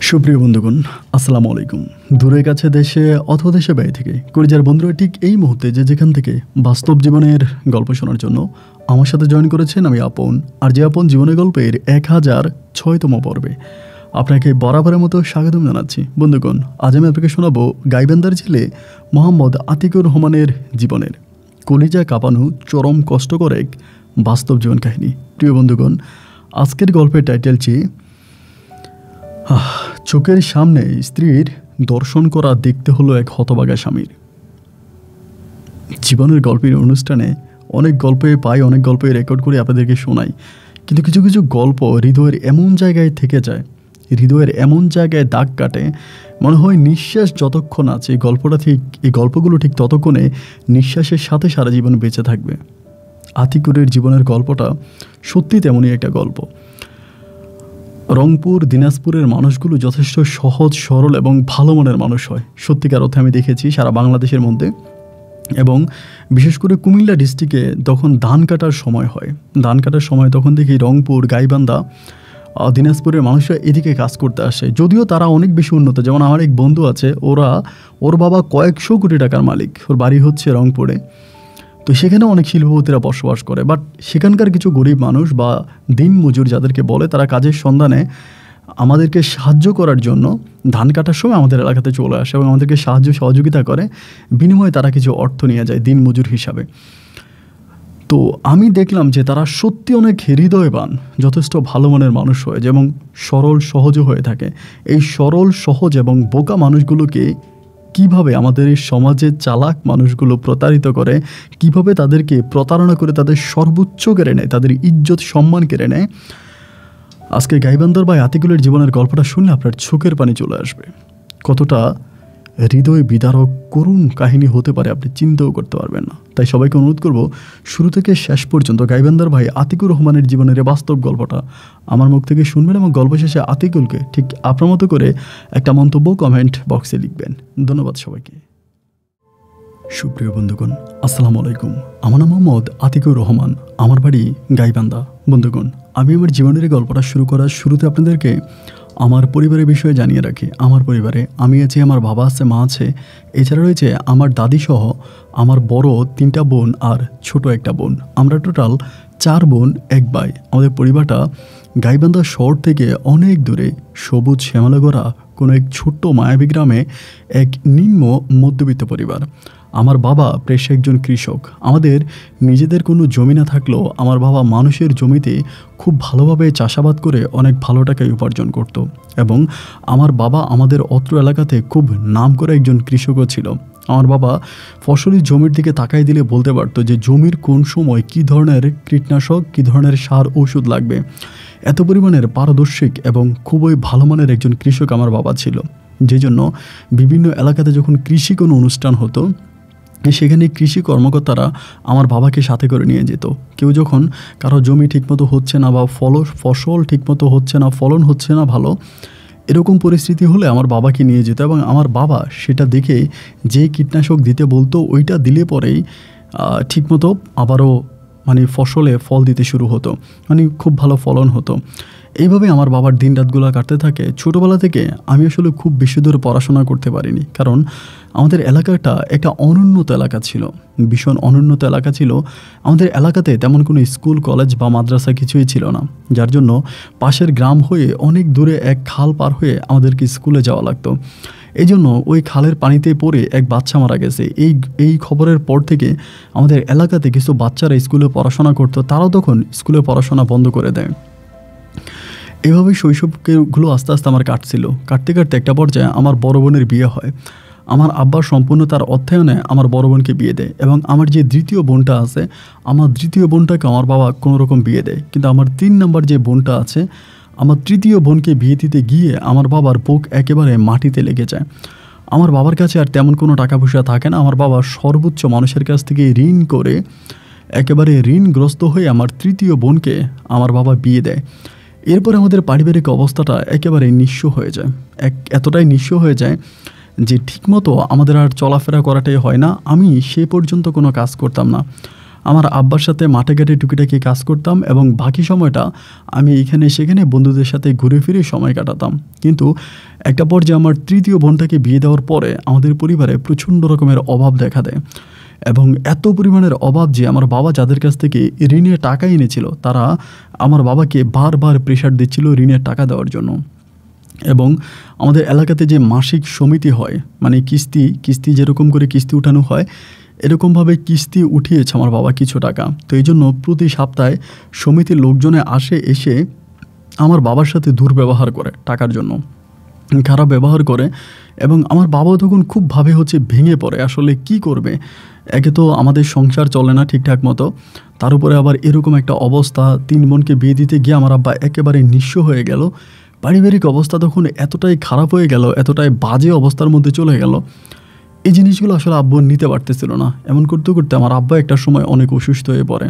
সুপ্রিয় বন্ধুগণ, আসসালামু আলাইকুম। দূরে কাছে দেশে অথবা দেশে বাইরে থেকে কলিজার বন্ধুরা ঠিক এই মুহূর্তে যেখান থেকে বাস্তব জীবনের গল্প শোনার জন্য আমার সাথে জয়েন করেছেন, আমি আপন। আর যে আপন জীবনের গল্পের 1006তম পর্বে আপনাকে বরাবরের মতো স্বাগতম জানাচ্ছি। বন্ধুগণ, আজ আমি আপনাকে শোনাবো গাইবান্ধার ছেলে মোহাম্মদ আতিকুর রহমানের জীবনের কলিজা কাঁপানো চরম কষ্টকর এক বাস্তব জীবন কাহিনী। প্রিয় বন্ধুগণ, আজকের গল্পের টাইটেলটি চোখের সামনে স্ত্রীর দর্শন করা দেখতে হলো এক হতভাগা স্বামীর। জীবনের গল্পের অনুষ্ঠানে অনেক গল্পে পাই, অনেক গল্পে রেকর্ড করে আপনাদেরকে শোনাই, কিন্তু কিছু কিছু গল্প হৃদয়ের এমন জায়গায় থেকে যায়, হৃদয়ের এমন জায়গায় দাগ কাটে, মনে হয় নিঃশ্বাস যতক্ষণ আছে এই গল্পগুলো ঠিক ততক্ষণে নিঃশ্বাসের সাথে সারা জীবন বেঁচে থাকবে। আতিকুরের জীবনের গল্পটা সত্যি তেমনই একটা গল্প। রংপুর, দিনাজপুরের মানুষগুলো যথেষ্ট সহজ সরল এবং ভালো মনের মানুষ হয়, সত্যিকার অর্থে আমি দেখেছি সারা বাংলাদেশের মধ্যে। এবং বিশেষ করে কুমিল্লা ডিস্ট্রিক্টে যখন ধান কাটার সময় হয়, ধান কাটার সময় তখন দেখি রংপুর, গাইবান্ধা, দিনাজপুরের মানুষরা এদিকে কাজ করতে আসে। যদিও তারা অনেক বেশি উন্নত। যেমন আমার এক বন্ধু আছে, ওর বাবা কয়েকশো কোটি টাকার মালিক, ওর বাড়ি হচ্ছে রংপুরে। তো সেখানে অনেক শিল্পপতিরা বসবাস করে, বাট সেখানকার কিছু গরিব মানুষ বা দিন মজুর যাদেরকে বলে, তারা কাজের সন্ধানে আমাদেরকে সাহায্য করার জন্য ধান কাটার সময় আমাদের এলাকাতে চলে আসে এবং আমাদেরকে সাহায্য সহযোগিতা করে। বিনিময়ে তারা কিছু অর্থ নিয়ে যায় দিন মজুর হিসাবে। তো আমি দেখলাম যে তারা সত্যি অনেক হৃদয়বান, যথেষ্ট ভালো মনের মানুষ হয় এবং সরল সহজও হয়ে থাকে। এই সরল সহজ এবং বোকা মানুষগুলোকে কিভাবে আমাদের এই সমাজের চালাক মানুষগুলো প্রতারিত করে, কিভাবে তাদেরকে প্রতারণা করে তাদের সর্বোচ্চ কেড়ে নেয়, তাদের ইজ্জত সম্মান কেড়ে নেয়। আজকে গাইবান্ধার ভাই আতিকুলের জীবনের গল্পটা শুনলে আপনার চোখের পানি চলে আসবে। কতটা হৃদয় বিদারক করুণ কাহিনী হতে পারে আপনি চিন্তাও করতে পারবেন না। তাই সবাইকে অনুরোধ করব, শুরু থেকে শেষ পর্যন্ত গাইবান্ধার ভাই আতিকুর রহমানের জীবনের বাস্তব গল্পটা আমার মুখ থেকে শুনবেন এবং গল্প শেষে আতিকুলকে ঠিক আপনার মতো করে একটা মন্তব্য কমেন্ট বক্সে লিখবেন। ধন্যবাদ সবাইকে। সুপ্রিয় বন্ধুগণ, আসসালামু আলাইকুম। আমার নাম মোহাম্মদ আতিকুর রহমান, আমার বাড়ি গাইবান্ধা। বন্ধুগণ, আমি আমার জীবনের গল্পটা শুরু করার শুরুতে আপনাদেরকে আমার পরিবারের বিষয়ে জানিয়ে রাখি। আমার পরিবারে আমি আছি, আমার বাবা আছে, মা আছে, এছাড়া রয়েছে আমার দাদি সহ আমার বড় 3টা বোন আর ছোট একটা বোন। আমরা টোটাল 4 বোন 1 ভাই। আমাদের পরিবারটা গাইবান্ধা শহর থেকে অনেক দূরে সবুজ শ্যামলাগড়া কোনো এক ছোট্ট মায়াবী গ্রামে এক নিম্ন মধ্যবিত্ত পরিবার। আমার বাবা পেশায় একজন কৃষক। আমাদের নিজেদের কোনো জমি না থাকলেও আমার বাবা মানুষের জমিতে খুব ভালোভাবে চাষাবাদ করে অনেক ভালো টাকায় উপার্জন করত। এবং আমার বাবা আমাদের অত্র এলাকাতে খুব নাম করা একজন কৃষকও ছিল। আমার বাবা ফসলি জমির দিকে তাকাই দিলে বলতে পারতো যে জমির কোন সময় কী ধরনের কীটনাশক, কী ধরনের সার ওষুধ লাগবে। এত পরিমাণের পারদর্শিক এবং খুবই ভালো মানের একজন কৃষক আমার বাবা ছিল, যে জন্য বিভিন্ন এলাকাতে যখন কৃষি কোনো অনুষ্ঠান হতো, সেখানে কৃষি কর্মকর্তারা আমার বাবাকে সাথে করে নিয়ে যেত। কেউ যখন কারো জমি ঠিকমতো হচ্ছে না বা ফসল ঠিকমতো হচ্ছে না, ফলন হচ্ছে না ভালো, এরকম পরিস্থিতি হলে আমার বাবাকে নিয়ে যেত এবং আমার বাবা সেটা দেখে যে কীটনাশক দিতে বলতো ওইটা দিলে পরেই ঠিকমতো আবারও ফসলে ফল দিতে শুরু হতো, খুব ভালো ফলন হতো। এইভাবে আমার বাবার দিন রাতগুলো কাটতে থাকে। ছোটোবেলা থেকে আমি আসলে খুব বেশি দূর পড়াশোনা করতে পারিনি, কারণ আমাদের এলাকাটা একটা অনুন্নত এলাকা ছিল, ভীষণ অনুন্নত এলাকা ছিল। আমাদের এলাকাতে তেমন কোনো স্কুল, কলেজ বা মাদ্রাসা কিছুই ছিল না, যার জন্য পাশের গ্রাম হয়ে অনেক দূরে এক খাল পার হয়ে আমাদেরকে স্কুলে যাওয়া লাগতো। এই জন্য ওই খালের পানিতে পড়ে এক বাচ্চা মারা গেছে। এই খবরের পর থেকে আমাদের এলাকাতে কিছু বাচ্চারা স্কুলে পড়াশোনা করতো, তারাও তখন স্কুলে পড়াশোনা বন্ধ করে দেয়। এভাবেই শৈশবগুলো আস্তে আস্তে আমার কাটতে কাটতে একটা পর্যায়ে আমার বড় বোনের বিয়ে হয়। আমার আব্বার সম্পূর্ণ তার অর্থায়নে আমার বড় বোনকে বিয়ে দেয় এবং আমার যে দ্বিতীয় বোনটা আছে, আমার তৃতীয় বোনটাকে আমার বাবা কোনো রকম বিয়ে দেয়। কিন্তু আমার 3 নম্বর যে বোনটা আছে, আমার তৃতীয় বোনকে বিয়ে দিতে গিয়ে আমার বাবার বুক একেবারে মাটিতে লেগে যায়। আমার বাবার কাছে আর তেমন কোনো টাকা পয়সা থাকে না। আমার বাবা সর্বোচ্চ মানুষের কাছ থেকে ঋণ করে একেবারে ঋণগ্রস্ত হয়ে আমার তৃতীয় বোনকে আমার বাবা বিয়ে দেয়। এরপরে আমাদের পারিবারিক অবস্থাটা একেবারে নিঃস্ব হয়ে যায়, এতটাই নিঃস্ব হয়ে যায় যে ঠিকমতো আমাদের আর চলাফেরা করাটাই হয় না। আমি সে পর্যন্ত কোনো কাজ করতাম না। আমার আব্বার সাথে মাঠে ঘাটে টুকিটাকি কাজ করতাম এবং বাকি সময়টা আমি এখানে সেখানে বন্ধুদের সাথে ঘুরে ফিরে সময় কাটাতাম। কিন্তু একটা পর্যায়ে আমার তৃতীয় বোনটাকে বিয়ে দেওয়ার পরে আমাদের পরিবারে প্রচণ্ড রকমের অভাব দেখা দেয় এবং এত পরিমাণের অভাব যে আমার বাবা যাদের কাছ থেকে ঋণের টাকা এনেছিল তারা আমার বাবাকে বারবার প্রেশার দিচ্ছিল ঋণের টাকা দেওয়ার জন্য। এবং আমাদের এলাকাতে যে মাসিক সমিতি হয়, মানে কিস্তি যেরকম করে কিস্তি উঠানো হয় এরকমভাবে কিস্তি উঠিয়েছে আমার বাবা কিছু টাকা। তো এই জন্য প্রতি সপ্তাহে সমিতির লোকজনে এসে আমার বাবার সাথে দুর্ব্যবহার করে, টাকার জন্য খারাপ ব্যবহার করে। এবং আমার বাবাও তখন খুব ভেঙে পড়ে, আসলে কি করবে। একে তো আমাদের সংসার চলে না ঠিকঠাক মতো, তার উপরে আবার এরকম একটা অবস্থা, 3 বোনকে বিয়ে দিতে গিয়ে আমার আব্বা একেবারে নিঃস্ব হয়ে গেল। পারিবারিক অবস্থা তখন এতটাই খারাপ হয়ে গেল, এতটাই বাজে অবস্থার মধ্যে চলে গেল, এই জিনিসগুলো আসলে আব্বু নিতে পারতেছিল না। এমন করতে করতে আমার আব্বা একটা সময় অনেক অসুস্থ হয়ে পড়ে।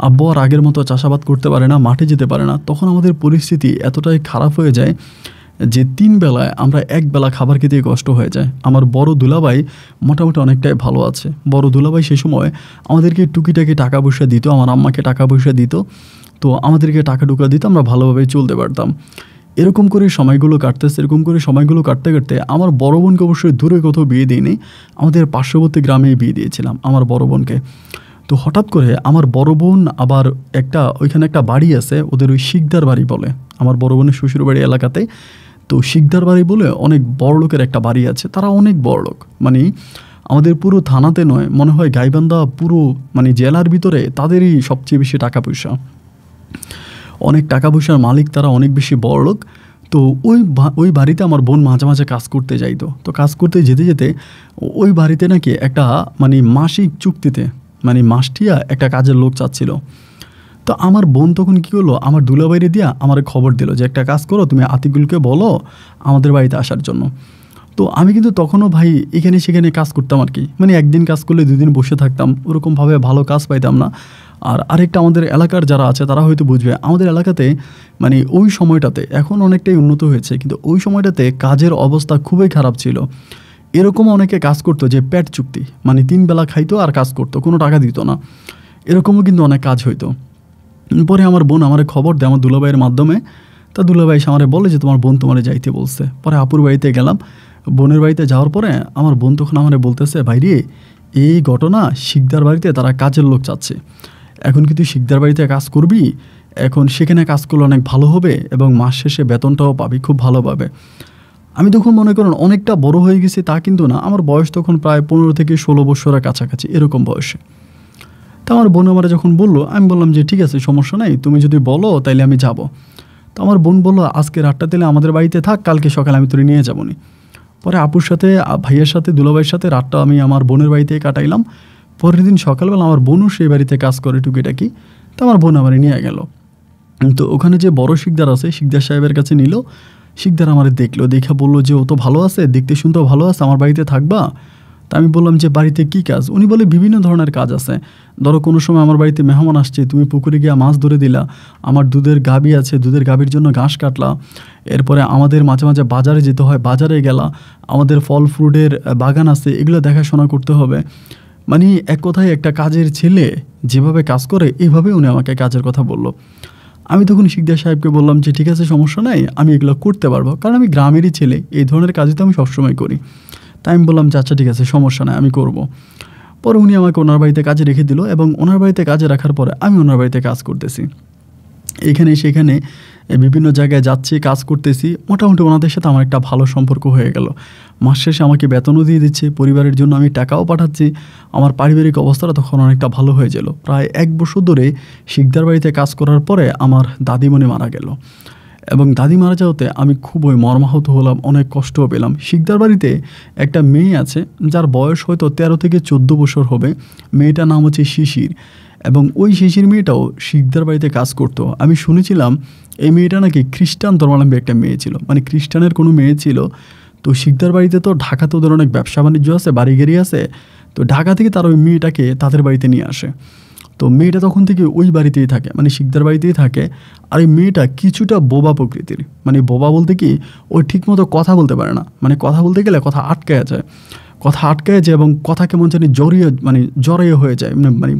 আব্বু আর আগের মতো চাষাবাদ করতে পারে না, মাঠে যেতে পারে না। তখন আমাদের পরিস্থিতি এতটাই খারাপ হয়ে যায় যে 3 বেলায় আমরা 1 বেলা খাবার খেতেই কষ্ট হয়ে যায়। আমার বড় দুলাভাই মোটামুটি অনেকটাই ভালো আছে। বড় দুলাভাই সে সময় আমাদেরকে টুকিটাকি টাকা পয়সা দিত, আমার আম্মাকে টাকা পয়সা দিত, তো আমাদেরকে টাকা টুকা দিত, আমরা ভালোভাবে চলতে পারতাম। এরকম করে সময়গুলো কাটতে কাটতে আমার বড় বোনকে অবশ্যই দূরে কোথাও বিয়ে দিইনি, আমাদের পার্শ্ববর্তী গ্রামে বিয়ে দিয়েছিলাম আমার বড় বোনকে। তো হঠাৎ করে আমার বড় বোন আবার ওইখানে একটা বাড়ি আছে, ওদের ওই শিকদার বাড়ি বলে, আমার বড় বোনের শ্বশুর বাড়ি এলাকাতে। তো শিকদার বাড়ি বলে অনেক বড় লোকের একটা বাড়ি আছে, তারা অনেক বড় লোক, মানে আমাদের পুরো থানাতে নয়, মনে হয় গাইবান্ধা পুরো মানে জেলার ভিতরে তাদেরই সবচেয়ে বেশি টাকা পয়সা, অনেক টাকা পয়সার মালিক, তারা অনেক বেশি বড় লোক। তো ওই বাড়িতে আমার বোন মাঝে মাঝে কাজ করতে যাইতো। তো কাজ করতে যেতে যেতে ওই বাড়িতে নাকি একটা মানে মাসিক চুক্তিতে মানে মাসটিয়া একটা কাজের লোক চাচ্ছিল। তো আমার বোন তখন কী করলো, আমার দুলাভাইরে দিয়া আমার খবর দিল যে একটা কাজ করো, তুমি আতিকুলকে বলো আমাদের বাড়িতে আসার জন্য। তো আমি কিন্তু তখনও ভাই এখানে সেখানে কাজ করতাম আর কি, মানে একদিন কাজ করলে 2 দিন বসে থাকতাম, ওরকমভাবে ভালো কাজ পাইতাম না। আর আরেকটা, আমাদের এলাকার যারা আছে তারা হয়তো বুঝবে, আমাদের এলাকাতে মানে ওই সময়টাতে, এখন অনেকটাই উন্নত হয়েছে, কিন্তু ওই সময়টাতে কাজের অবস্থা খুবই খারাপ ছিল। এরকম অনেকে কাজ করতো যে পেট চুক্তি, মানে 3 বেলা খাইতো আর কাজ করতো, কোনো টাকা দিত না, এরকমও কিন্তু অনেক কাজ হইতো। পরে আমার বোন আমার খবর দেয় আমার দুলাভাইয়ের মাধ্যমে। তা দুলাভাই এসে আমারে বলে যে তোমার বোন তোমারে যাইতে বলছে। পরে আপুর বাড়িতে গেলাম, বোনের বাড়িতে যাওয়ার পরে আমার বোন তখন আমারে বলতেছে, ভাই রে এই ঘটনা, শিকদার বাড়িতে তারা কাজের লোক চাচ্ছে, এখন কি তুই শিকদার বাড়িতে কাজ করবি, এখন সেখানে কাজ করলে অনেক ভালো হবে এবং মাস শেষে বেতনটাও পাবি খুব ভালোভাবে। আমি তখন মনে করেন অনেকটা বড় হয়ে গেছি তা কিন্তু না, আমার বয়স তখন প্রায় 15 থেকে 16 বছরের কাছাকাছি এরকম বয়সে। তা আমার বোন আমার যখন বললো, আমি বললাম যে ঠিক আছে সমস্যা নাই, তুমি যদি বলো তাইলে আমি যাব। তো আমার বোন বললো আজকে রাতটা তাহলে আমাদের বাড়িতে থাক, কালকে সকালে আমি তোরে নিয়ে যাবো নি। পরে আপুর সাথে, ভাইয়ের সাথে, দুলাভাইয়ের সাথে রাতটা আমি আমার বোনের বাড়িতে কাটাইলাম। পরের দিন সকালবেলা আমার বোনও সেই বাড়িতে কাজ করে টুকিটাকি, তো আমার বোন আমার নিয়ে গেল। তো ওখানে যে বড় শিকদার আছে, শিকদার সাহেবের কাছে নিল। শিকদার আমার দেখলো, দেখে বললো যে ও তো ভালো আছে, দেখতে শুনতেও ভালো আছে, আমার বাড়িতে থাকবা। তা আমি বললাম যে বাড়িতে কী কাজ? উনি বলে বিভিন্ন ধরনের কাজ আছে, ধরো কোনো সময় আমার বাড়িতে মেহমান আসছে, তুমি পুকুরে গিয়ে মাছ ধরে দিলা, আমার দুধের গাভী আছে, দুধের গাভীর জন্য ঘাস কাটলা, এরপরে আমাদের মাঝে মাঝে বাজারে যেতে হয়, বাজারে গেলা, আমাদের ফল ফ্রুটের বাগান আছে, এগুলো দেখাশোনা করতে হবে। মানে এক কথায় একটা কাজের ছেলে যেভাবে কাজ করে এইভাবে উনি আমাকে কাজের কথা বললো। আমি তখন শিকদার সাহেবকে বললাম যে ঠিক আছে সমস্যা নাই, আমি এগুলো করতে পারবো, কারণ আমি গ্রামেরই ছেলে, এই ধরনের কাজই তো আমি সবসময় করি। তাই আমি বললাম যে আচ্ছা ঠিক আছে সমস্যা নাই, আমি করব। পরে উনি আমাকে ওনার বাড়িতে কাজে রেখে দিল এবং ওনার বাড়িতে কাজে রাখার পরে আমি ওনার বাড়িতে কাজ করতেছি, এখানে সেখানে বিভিন্ন জায়গায় যাচ্ছি, কাজ করতেছি। মোটামুটি ওনাদের সাথে আমার একটা ভালো সম্পর্ক হয়ে গেল। মাস শেষে আমাকে বেতনও দিয়ে দিচ্ছে, পরিবারের জন্য আমি টাকাও পাঠাচ্ছি। আমার পারিবারিক অবস্থাটা তখন অনেকটা ভালো হয়ে গেল। প্রায় 1 বছর ধরে শিকদার বাড়িতে কাজ করার পরে আমার দাদিমণি মারা গেল এবং দাদি মারা যাওয়াতে আমি খুবই মর্মাহত হলাম, অনেক কষ্টও পেলাম। শিকদার বাড়িতে একটা মেয়ে আছে যার বয়স হয়তো 13 থেকে 14 বছর হবে, মেয়েটার নাম হচ্ছে শিশির, এবং ওই শিশির মেয়েটাও শিকদার বাড়িতে কাজ করতো। আমি শুনেছিলাম এই মেয়েটা নাকি খ্রিস্টান ধর্মাবলম্বী একটা মেয়ে ছিল, মানে খ্রিস্টানের কোনো মেয়ে ছিল। তো শিকদার বাড়িতে তো ঢাকাতে ওদের অনেক ব্যবসা বাণিজ্য আছে, বাড়ি গাড়ি আছে, তো ঢাকা থেকে তারা ওই মেয়েটাকে তাদের বাড়িতে নিয়ে আসে। তো মেয়েটা তখন থেকে ওই বাড়িতেই থাকে, মানে শিকদার বাড়িতেই থাকে। আর এই মেয়েটা কিছুটা বোবা প্রকৃতির, মানে বোবা বলতে কি ওই ঠিকমতো কথা বলতে পারে না, মানে কথা বলতে গেলে কথা আটকায় যায় এবং কথা কেমন জানি জড়িয়ে হয়ে যায়, মানে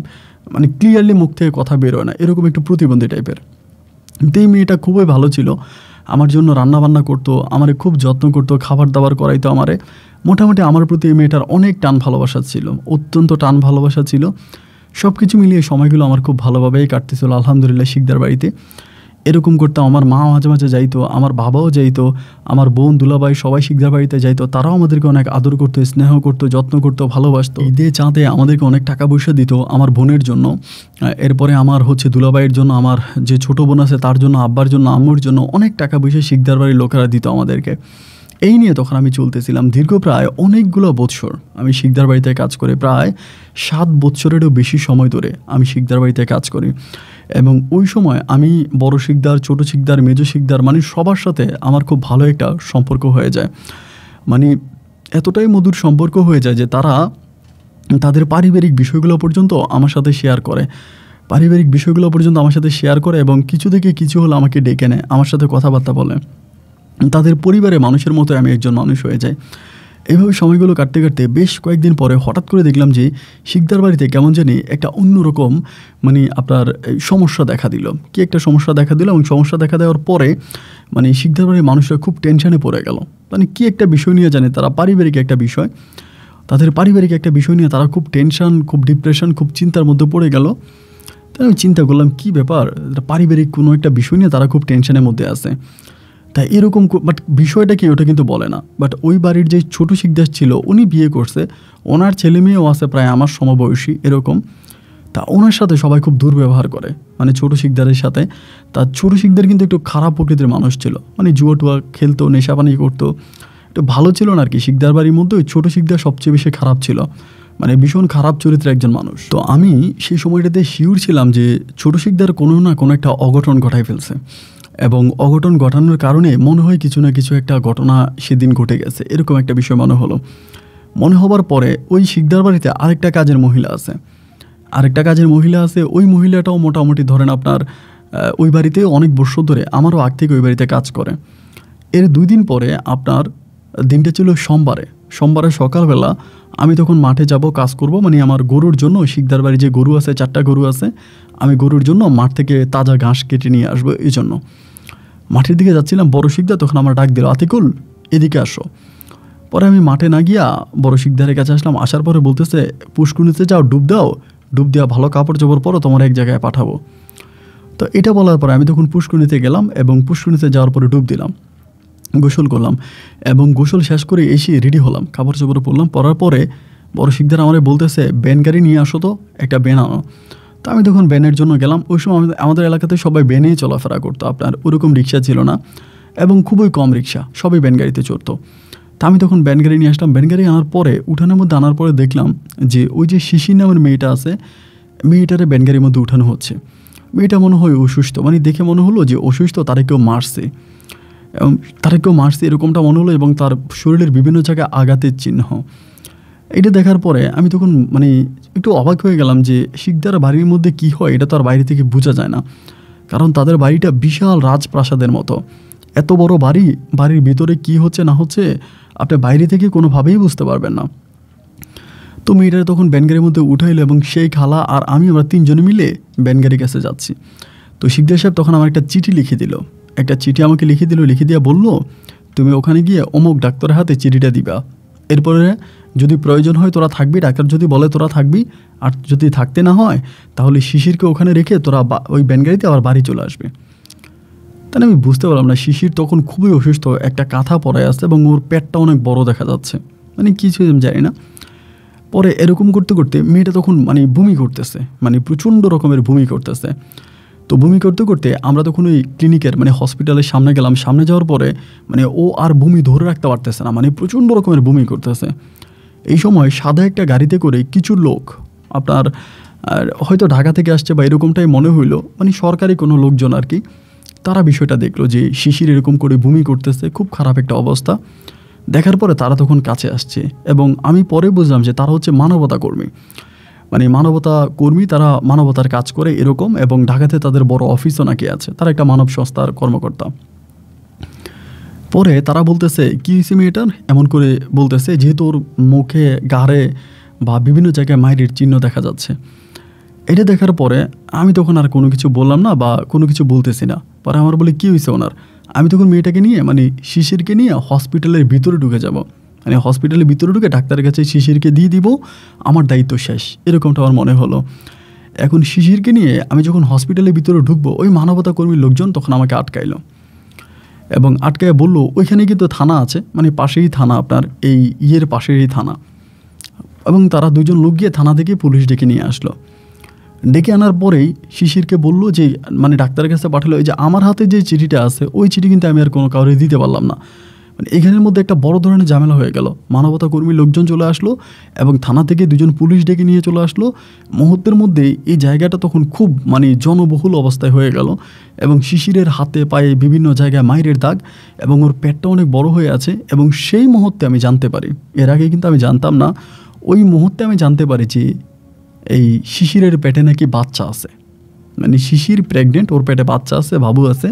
মানে ক্লিয়ারলি মুখ থেকে কথা বেরোয় না, এরকম একটু প্রতিবন্ধী টাইপের। কিন্তু এই মেয়েটা খুবই ভালো ছিল, আমার জন্য রান্নাবান্না করতো, আমারে খুব যত্ন করতো, খাবার দাবার করাইতো আমারে। মোটামুটি আমার প্রতি এই মেয়েটার অনেক টান ভালোবাসা ছিল, অত্যন্ত টান ভালোবাসা ছিল। সব কিছু মিলিয়ে সময়গুলো আমার খুব ভালোভাবেই কাটতেছিল আলহামদুলিল্লাহ শিকদার বাড়িতে। এরকম করতাম, আমার মা মাঝে মাঝে যাইতো, আমার বাবাও যাইতো, আমার বোন দুলাভাই সবাই শিকদার বাড়িতে যাইতো। তারাও আমাদেরকে অনেক আদর করতো, স্নেহ করতো, যত্ন করতো, ভালোবাসতো। ঈদে চাঁদে আমাদেরকে অনেক টাকা পয়সা দিত আমার বোনের জন্য। এরপরে আমার দুলাভাইয়ের জন্য, আমার যে ছোটো বোন আছে তার জন্য, আব্বার জন্য, আম্মুর জন্য অনেক টাকা পয়সা শিকদার বাড়ির লোকেরা দিত আমাদেরকে। এই নিয়ে তখন আমি চলতেছিলাম দীর্ঘ প্রায় অনেকগুলো বৎসর। আমি শিকদার বাড়িতে কাজ করি, প্রায় 7 বৎসরেরও বেশি সময় ধরে আমি শিকদার বাড়িতে কাজ করি। এবং ওই সময় আমি বড় শিকদার, ছোটো শিকদার, মেজো শিকদার মানে সবার সাথে আমার খুব ভালো একটা সম্পর্ক হয়ে যায়। মানে এতটাই মধুর সম্পর্ক হয়ে যায় যে তারা তাদের পারিবারিক বিষয়গুলো পর্যন্ত আমার সাথে শেয়ার করে, এবং কিছু থেকে কিছু হলে আমাকে ডেকে নেয়, আমার সাথে কথাবার্তা বলে। তাদের পরিবারে মানুষের মতো আমি একজন মানুষ হয়ে যাই। এইভাবে সময়গুলো কাটতে কাটতে বেশ কয়েকদিন পরে হঠাৎ করে দেখলাম যে শিকদার বাড়িতে কেমন জানি একটা অন্যরকম মানে আপনার সমস্যা দেখা দিল। কি একটা সমস্যা দেখা দিল, এবং সমস্যা দেখা দেওয়ার পরে মানে শিকদার বাড়ির মানুষরা খুব টেনশনে পড়ে গেল। মানে কি একটা বিষয় নিয়ে জানে তারা, পারিবারিক একটা বিষয়, তাদের পারিবারিক একটা বিষয় নিয়ে তারা খুব টেনশন, খুব ডিপ্রেশন, খুব চিন্তার মধ্যে পড়ে গেল। তাই আমি চিন্তা করলাম কী ব্যাপার, পারিবারিক কোনো একটা বিষয় নিয়ে তারা খুব টেনশনের মধ্যে আছে। তাই এরকম, বাট বিষয়টা কি ওটা কিন্তু বলে না। বাট ওই বাড়ির যে ছোটো শিকদার ছিল উনি বিয়ে করছে, ওনার ছেলে মেয়েও আছে প্রায় আমার সমবয়সী এরকম। তা ওনার সাথে সবাই খুব দুর্ব্যবহার করে, মানে ছোটো শিকদারের সাথে। তার ছোটো শিকদার কিন্তু একটু খারাপ প্রকৃতির মানুষ ছিল, মানে জুয়া টুয়া খেলতো, নেশাপানি করতো, একটু ভালো ছিল না আর কি। শিকদার বাড়ির মধ্যে ওই ছোটো শিকদার সবচেয়ে বেশি খারাপ ছিল, মানে ভীষণ খারাপ চরিত্রের একজন মানুষ। তো আমি সেই সময়টাতে শিওর ছিলাম যে ছোটো শিকদার কোনো না কোনো একটা অঘটন ঘটাই ফেলছে, এবং অঘটন ঘটানোর কারণে মনে হয় কিছু না কিছু একটা ঘটনা সেদিন ঘটে গেছে, এরকম একটা বিষয় মনে হলো। মনে হবার পরে ওই শিকদার বাড়িতে আরেকটা কাজের মহিলা আছে, ওই মহিলাটাও মোটামুটি ধরেন আপনার ওই বাড়িতে অনেক বছর ধরে, আমারও আগ থেকে ওই বাড়িতে কাজ করে। এর 2 দিন পরে আপনার দিনটা ছিল সোমবারে সকালবেলা আমি তখন মাঠে যাব, কাজ করব, মানে আমার গরুর জন্য, শিকদার বাড়ি যে গরু আছে 4টা গরু আছে, আমি গরুর জন্য মাঠ থেকে তাজা ঘাস কেটে নিয়ে আসবো। এই জন্য মাঠের দিকে যাচ্ছিলাম। বড় শিকদার তখন আমার ডাক দিল, আতিকুল এদিকে আসো। পরে আমি মাঠে না গিয়া বড় শিকদারের কাছে আসলাম। আসার পরে বলতেছে, পুষ্কুনিতে যাও, ডুব দাও, ডুব দেওয়া ভালো কাপড় চোপড় পরো, তোমার এক জায়গায় পাঠাবো। তো এটা বলার পরে আমি তখন পুষ্কুনিতে গেলাম, এবং পুষ্কুনিতে যাওয়ার পরে ডুব দিলাম, গোসল করলাম, এবং গোসল শেষ করে এসে রেডি হলাম, কাপড় চোপড় পরলাম। পরার পরে বড় শিকদার আমারে বলতেছে, ব্যান গাড়ি নিয়ে আসো তো, একটা ব্যান আনো। তো আমি তখন ব্যানের জন্য গেলাম। ওই সময় আমাদের এলাকাতে সবাই ব্যানেই চলাফেরা করতো, আপনার ওরকম রিক্সা ছিল না, এবং খুবই কম রিক্সা, সবাই ব্যান গাড়িতে চড়তো। তা আমি তখন ব্যান গাড়ি নিয়ে আসলাম। ব্যান গাড়ি আনার পরে, উঠানের মধ্যে আনার পরে দেখলাম যে ওই যে শিশির নামের মেয়েটা আছে, মেয়েটারে ব্যান গাড়ির মধ্যে উঠানো হচ্ছে। মেয়েটা মনে হয় অসুস্থ, মানে দেখে মনে হলো যে অসুস্থ, তারা কেউ মারছে এরকমটা মনে হলো, এবং তার শরীরের বিভিন্ন জায়গায় আঘাতের চিহ্ন। এটা দেখার পরে আমি তখন মানে একটু অবাক হয়ে গেলাম যে শিকদার বাড়ির মধ্যে কি হয় এটা তো আর বাইরে থেকে বোঝা যায় না, কারণ তাদের বাড়িটা বিশাল রাজপ্রাসাদের মতো, এত বড় বাড়ির ভিতরে কি হচ্ছে না হচ্ছে আপনি বাইরে থেকে কোনোভাবেই বুঝতে পারবেন না। তো মেয়েটা তখন ব্যানগাড়ির মধ্যে উঠাইলো, এবং সেই খালা আর আমরা 3 জনে মিলে ব্যানগাড়ির কাছে যাচ্ছি। তো শিকদার সাহেব তখন আমার একটা চিঠি লিখে দিল, লিখে দিয়ে বললো, তুমি ওখানে গিয়ে অমুক ডাক্তারের হাতে চিঠিটা দিবা, এরপরে যদি প্রয়োজন হয় তোরা থাকবি, ডাক্তার যদি বলে তোরা থাকবি, আর যদি থাকতে না হয় তাহলে শিশিরকে ওখানে রেখে তোরা ওই ব্যানগাড়িতে আবার বাড়ি চলে আসবে। তাহলে আমি বুঝতে পারলাম না, শিশির তখন খুবই অসুস্থ, একটা কাঁথা পরায় আছে, এবং ওর পেটটা অনেক বড় দেখা যাচ্ছে, মানে কিছু আমি জানি না। পরে এরকম করতে করতে মেয়েটা তখন মানে বমি করতেছে, মানে প্রচণ্ড রকমের বমি করতেছে। তো বমি করতে করতে আমরা তখন ওই ক্লিনিকের মানে হসপিটালের সামনে গেলাম। সামনে যাওয়ার পরে মানে ও আর বমি ধরে রাখতে পারতেছে না, মানে প্রচণ্ড রকমের বমি করতেছে। এই সময় সাদা একটা গাড়িতে করে কিছু লোক, আপনার হয়তো ঢাকা থেকে আসছে বা এরকমটাই মনে হইলো, মানে সরকারি কোনো লোকজন আর কি, তারা বিষয়টা দেখলো যে শিশির এরকম করে বমি করতেছে, খুব খারাপ একটা অবস্থা। দেখার পরে তারা তখন কাছে আসছে, এবং আমি পরে বুঝলাম যে তারা হচ্ছে মানবতা কর্মী, তারা মানবতার কাজ করে এরকম, এবং ঢাকাতে তাদের বড় অফিসও নাকি আছে, তারা একটা মানব সংস্থার কর্মকর্তা। পরে তারা বলতেছে, কী হয়েছে মেয়েটার, এমন করে বলতেছে, যেহেতু ওর মুখে, গাড়ে বা বিভিন্ন জায়গায় মায়ের চিহ্ন দেখা যাচ্ছে। এটা দেখার পরে আমি তখন আর কোনো কিছু বললাম না বা কোনো কিছু বলতেছি না। পরে আমার বলে কী হয়েছে ওনার, আমি তখন মেয়েটাকে নিয়ে মানে শিশিরকে নিয়ে হসপিটালের ভিতরে ঢুকে যাব, মানে হসপিটালের ভিতরে ঢুকে ডাক্তারের কাছে শিশিরকে দিয়ে দিব, আমার দায়িত্ব শেষ, এরকমটা আমার মনে হলো। এখন শিশিরকে নিয়ে আমি যখন হসপিটালের ভিতরে ঢুকবো, ওই মানবতা কর্মীর লোকজন তখন আমাকে আটকাইলো এবং আটকায় বললো ওইখানে কিন্তু থানা আছে, মানে পাশেই থানা, আপনার এই পাশেরই থানা। এবং তারা দুজন লোক গিয়ে থানা থেকে পুলিশ ডেকে নিয়ে আসলো। ডেকে আনার পরেই শিশিরকে বললো যে মানে ডাক্তারের কাছে পাঠালো, এই যে আমার হাতে যে চিঠিটা আছে ওই চিঠি কিন্তু আমি আর কোনো কাউরে দিতে পারলাম না। মানে এখানের মধ্যে একটা বড় ধরনের ঝামেলা হয়ে গেল। মানবতা কর্মীর লোকজন চলে আসলো এবং থানা থেকে দুজন পুলিশ ডেকে নিয়ে চলে আসলো। মুহূর্তের মধ্যে এই জায়গাটা তখন খুব মানে জনবহুল অবস্থায় হয়ে গেল এবং শিশিরের হাতে পায়ে বিভিন্ন জায়গায় মাইরের দাগ এবং ওর পেটটা অনেক বড় হয়ে আছে। এবং সেই মুহূর্তে আমি জানতে পারি, এর আগে কিন্তু আমি জানতাম না, ওই মুহূর্তে আমি জানতে পারি যে এই শিশিরের পেটে নাকি বাচ্চা আছে, মানে শিশির প্রেগনেন্ট, ওর পেটে বাচ্চা আছে, বাবু আছে।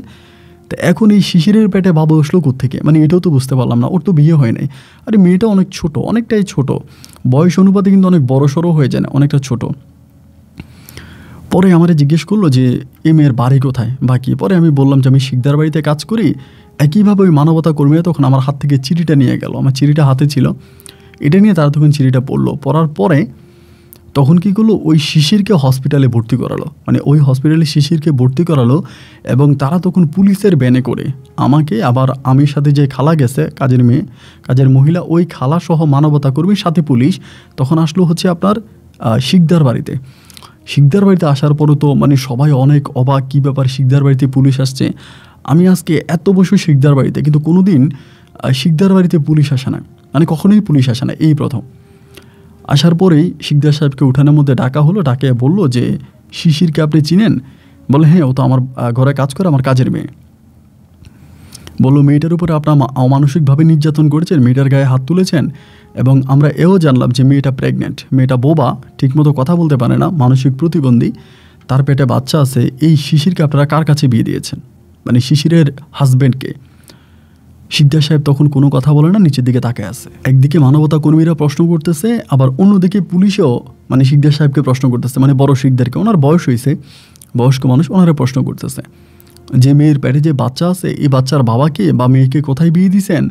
তো এখন এই শিশিরের পেটে বাবু আসলো কোত্থেকে, মানে এটাও তো বুঝতে পারলাম না। ওর তো বিয়ে হয় নাই, আরে মেয়েটা অনেক ছোট, অনেকটাই ছোট, বয়স অনুপাতে কিন্তু অনেক বড় সড়ো হয়ে যায় না, অনেকটা ছোট। পরে আমারে জিজ্ঞেস করলো যে এই মেয়ের বাড়ি কোথায় বা কী। পরে আমি বললাম যে আমি শিকদার বাড়িতে কাজ করি। একইভাবে ওই মানবতা কর্মীরা তখন আমার হাত থেকে চিঠিটা নিয়ে গেল, আমার চিঠিটা হাতে ছিল, এটা নিয়ে তারা তখন চিঠিটা পড়লো। পড়ার পরে তখন কী করলো, ওই শিশিরকে হসপিটালে ভর্তি করালো, মানে ওই হসপিটালে শিশিরকে ভর্তি করালো। এবং তারা তখন পুলিশের ভ্যানে করে আমাকে, আবার আমির সাথে যে খালা গেছে, কাজের মেয়ে, কাজের মহিলা, ওই খালা সহ মানবতা কর্মীর সাথে পুলিশ তখন আসলো হচ্ছে আপনার শিকদার বাড়িতে। শিকদার বাড়িতে আসার পরও তো মানে সবাই অনেক অবাক, কী ব্যাপার শিকদার বাড়িতে পুলিশ আসছে। আমি আজকে এত বছর শিকদার বাড়িতে, কিন্তু কোনো দিন শিকদার বাড়িতে পুলিশ আসে না, মানে কখনোই পুলিশ আসে না, এই প্রথম। আসার পরেই শিকদার সাহেবকে উঠানের মধ্যে ডাকা হলো, ডাকে বলল যে শিশিরকে আপনি চিনেন? বলে হ্যাঁ, ও তো আমার ঘরে কাজ করে, আমার কাজের মেয়ে। বললো মেয়েটার উপরে আপনার অমানসিকভাবে নির্যাতন করেছেন, মেয়েটার গায়ে হাত তুলেছেন, এবং আমরা এও জানলাম যে মেয়েটা প্রেগনেন্ট, মেয়েটা বোবা, ঠিকমতো কথা বলতে পারে না, মানসিক প্রতিবন্ধী, তার পেটে বাচ্চা আছে। এই শিশিরকে আপনারা কার কাছে বিয়ে দিয়েছেন, মানে শিশিরের হাজব্যান্ডকে? শিকদার সাহেব তখন কোনো কথা বলে না, নিচের দিকে তাকায় আছে। একদিকে মানবতা কর্মীরা প্রশ্ন করতেছে, আবার অন্যদিকে পুলিশেও মানে শিকদার সাহেবকে প্রশ্ন করতেছে, মানে বড় শিকদারকে, ওনার বয়স হয়েছে, বয়স্ক মানুষ, ওনারা প্রশ্ন করতেছে যে মেয়ের পেটে যে বাচ্চা আছে, এই বাচ্চার বাবাকে বা মেয়েকে কোথায় বিয়ে দিয়েছেন,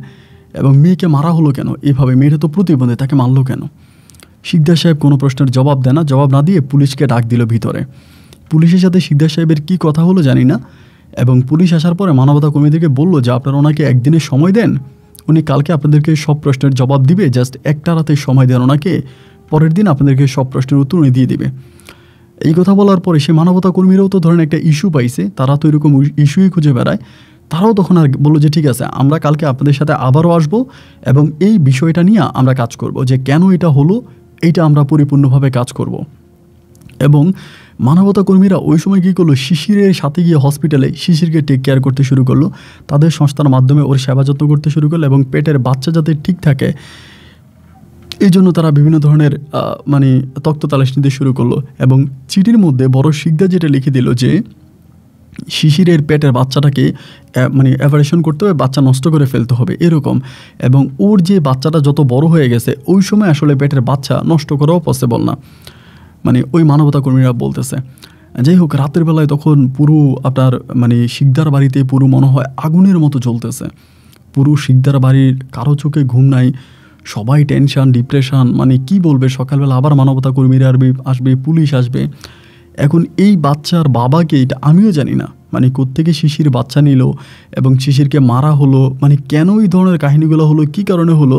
এবং মেয়েকে মারা হলো কেন এভাবে, মেয়েটা তো প্রতিবন্ধী, তাকে মারলো কেন? শিকদার সাহেব কোনো প্রশ্নের জবাব দেয় না, জবাব না দিয়ে পুলিশকে ডাক দিল ভিতরে। পুলিশের সাথে শিকদার সাহেবের কী কথা হলো জানি না, এবং পুলিশ আসার পরে মানবতা কর্মীদেরকে বললো যে আপনারা ওনাকে একদিনের সময় দেন, উনি কালকে আপনাদেরকে সব প্রশ্নের জবাব দিবে, জাস্ট একটা রাতের সময় দেন ওনাকে, পরের দিন আপনাদেরকে সব প্রশ্নের উত্তর উনি দিয়ে দিবে। এই কথা বলার পরে সে মানবতা কর্মীরাও তো ধরেন একটা ইস্যু পাইছে, তারা তো এরকম ইস্যুই খুঁজে বেড়ায়, তারাও তখন আর বললো যে ঠিক আছে, আমরা কালকে আপনাদের সাথে আবারও আসবো এবং এই বিষয়টা নিয়ে আমরা কাজ করব, যে কেন এটা হলো এইটা আমরা পরিপূর্ণভাবে কাজ করব। এবং মানবতা কর্মীরা ওই সময় কী করলো, শিশিরের সাথে গিয়ে হসপিটালে শিশিরকে টেক কেয়ার করতে শুরু করলো, তাদের সংস্থার মাধ্যমে ওর সেবা যত্ন করতে শুরু করলো, এবং পেটের বাচ্চা যাতে ঠিক থাকে এই জন্য তারা বিভিন্ন ধরনের মানে তক্ত তালাশ নিতে শুরু করলো। এবং চিঠির মধ্যে বড় শিকদার যেটা লিখে দিল যে শিশিরের পেটের বাচ্চাটাকে মানে অ্যাভারেশন করতে হবে, বাচ্চা নষ্ট করে ফেলতে হবে এরকম, এবং ওর যে বাচ্চাটা যত বড় হয়ে গেছে ওই সময় আসলে পেটের বাচ্চা নষ্ট করাও পসিবল না, মানে ওই মানবতা কর্মীরা বলতেছে। যাই হোক, রাতের বেলায় তখন পুরো আপনার মানে শিকদার বাড়িতে পুরো মনে হয় আগুনের মতো জ্বলতেছে, পুরো শিকদার বাড়ির কারো চোখে ঘুম নাই, সবাই টেনশন, ডিপ্রেশন, মানে কি বলবে। সকালবেলা আবার মানবতা কর্মীরা আসবে, পুলিশ আসবে। এখন এই বাচ্চার বাবাকে, এটা আমিও জানি না, মানে কোত্থেকে শিশির বাচ্চা নিল এবং শিশিরকে মারা হলো, মানে কেন এই ধরনের কাহিনীগুলো হলো, কি কারণে হলো,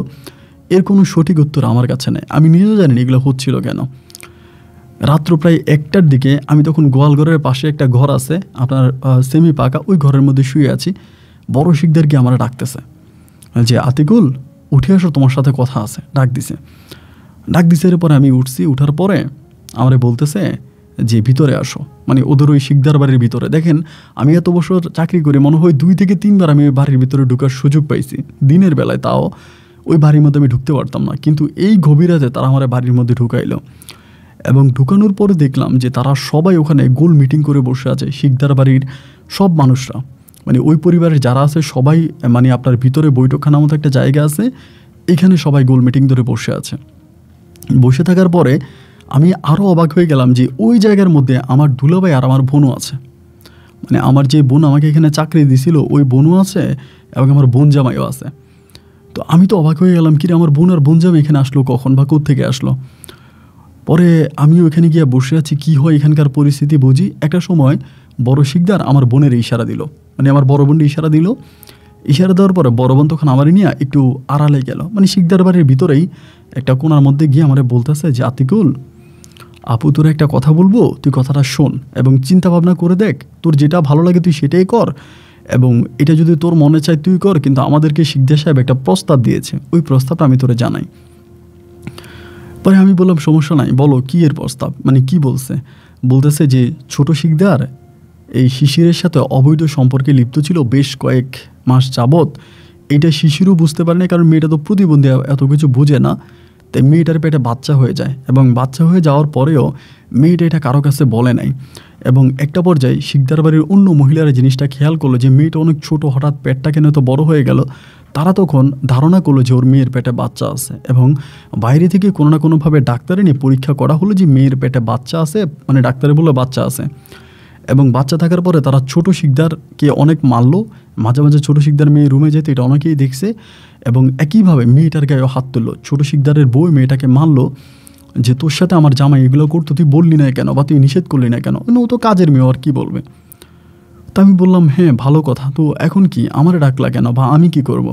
এর কোনো সঠিক উত্তর আমার কাছে নেই। আমি নিজেও জানি না এগুলো হচ্ছিল কেন। রাত্র প্রায় 1টার দিকে আমি তখন গোয়ালঘরের পাশে একটা ঘর আছে আপনার সেমি পাকা, ওই ঘরের মধ্যে শুয়ে আছি। বড় শিকদার গিয়ে আমরা ডাকতেছে যে আতিকুল উঠে আসো, তোমার সাথে কথা আছে, ডাক দিছে। এরপরে আমি উঠছি, উঠার পরে আমারে বলতেছে যে ভিতরে আসো, মানে ওদের ওই শিকদার বাড়ির ভিতরে। দেখেন আমি এত বছর চাকরি করি, মনে হয় 2 থেকে 3 বার আমি ওই বাড়ির ভিতরে ঢোকার সুযোগ পাইছি দিনের বেলায়, তাও ওই বাড়ির মধ্যে আমি ঢুকতে পারতাম না, কিন্তু এই গভীর রাতে তারা আমার বাড়ির মধ্যে ঢুকাইলো। এবং ঢুকানোর পরে দেখলাম যে তারা সবাই ওখানে গোল মিটিং করে বসে আছে, শিকদার বাড়ির সব মানুষরা, মানে ওই পরিবারের যারা আছে সবাই, মানে আপনার ভিতরে বৈঠকখানার মতো একটা জায়গা আছে, এখানে সবাই গোল মিটিং ধরে বসে আছে। বসে থাকার পরে আমি আরও অবাক হয়ে গেলাম যে ওই জায়গার মধ্যে আমার দুলাভাই আর আমার বোনও আছে। মানে আমার যে বোন আমাকে এখানে চাকরি দিছিল ওই বোনও আছে এবং আমার বোন জামাইও আছে। তো আমি তো অবাক হয়ে গেলাম, কিরে আমার বোন আর বোন জামাই এখানে আসলো কখন বা কোত্থেকে আসলো। পরে আমিও এখানে গিয়ে বসে আছি, কী হয় এখানকার পরিস্থিতি বুঝি। একটা সময় বড় শিকদার আমার বোনের ইশারা দিল, মানে আমার বড় বোনকে ইশারা দিল। ইশারা দেওয়ার পরে বড় বোন তখন আমারই নিয়ে একটু আড়ালে গেল, মানে শিকদার বাড়ির ভিতরেই একটা কোণার মধ্যে গিয়ে আমার বলতেছে যে আতিকুল, আপু তোর একটা কথা বলবো, তুই কথাটা শোন এবং চিন্তা ভাবনা করে দেখ, তোর যেটা ভালো লাগে তুই সেটাই কর, এবং এটা যদি তোর মনে চায় তুই কর, কিন্তু আমাদেরকে শিকদার সাহেব একটা প্রস্তাব দিয়েছে, ওই প্রস্তাবটা আমি তোরে জানাই। পরে আমি বললাম সমস্যা নাই, বলো কী এর প্রস্তাব, মানে কি বলছে। বলতেছে যে ছোট শিকদার এই শিশিরের সাথে অবৈধ সম্পর্কে লিপ্ত ছিল বেশ কয়েক মাস যাবৎ। এটা শিশিরও বুঝতে পারে না, কারণ মেয়েটা তো প্রতিবন্ধী, এত কিছু বুঝে না। তাই মেয়েটার পেটে বাচ্চা হয়ে যায়, এবং বাচ্চা হয়ে যাওয়ার পরেও মেয়েটা এটা কারো কাছে বলে নাই। এবং একটা পর্যায়ে শিকদার বাড়ির অন্য মহিলারা জিনিসটা খেয়াল করলো যে মেয়েটা অনেক ছোট, হঠাৎ পেটটা কেন তো বড় হয়ে গেল। তারা তখন ধারণা করলো যে ওর মেয়ের পেটে বাচ্চা আছে, এবং বাইরে থেকে কোনো না কোনোভাবে ডাক্তারে নিয়ে পরীক্ষা করা হলো যে মেয়ের পেটে বাচ্চা আছে, মানে ডাক্তারে বললো বাচ্চা আছে। এবং বাচ্চা থাকার পরে তারা ছোট শিকদারকে অনেক মারলো, মাঝে মাঝে ছোট শিকদার মেয়ে রুমে যেতে, এটা অনেকেই দেখছে। এবং একইভাবে মেয়েটার গায়েও হাত তুললো, ছোট শিকদারের বউ মেয়েটাকে মারলো যে তোর সাথে আমার জামাই এগুলো করতো, তুই বললি না কেন বা তুই নিষেধ করলি না কেন, ও তো কাজের মেয়ে, আর কী বলবে। তা আমি বললাম হ্যাঁ ভালো কথা, তো এখন কি আমারে ডাকলা কেন বা আমি কি করব।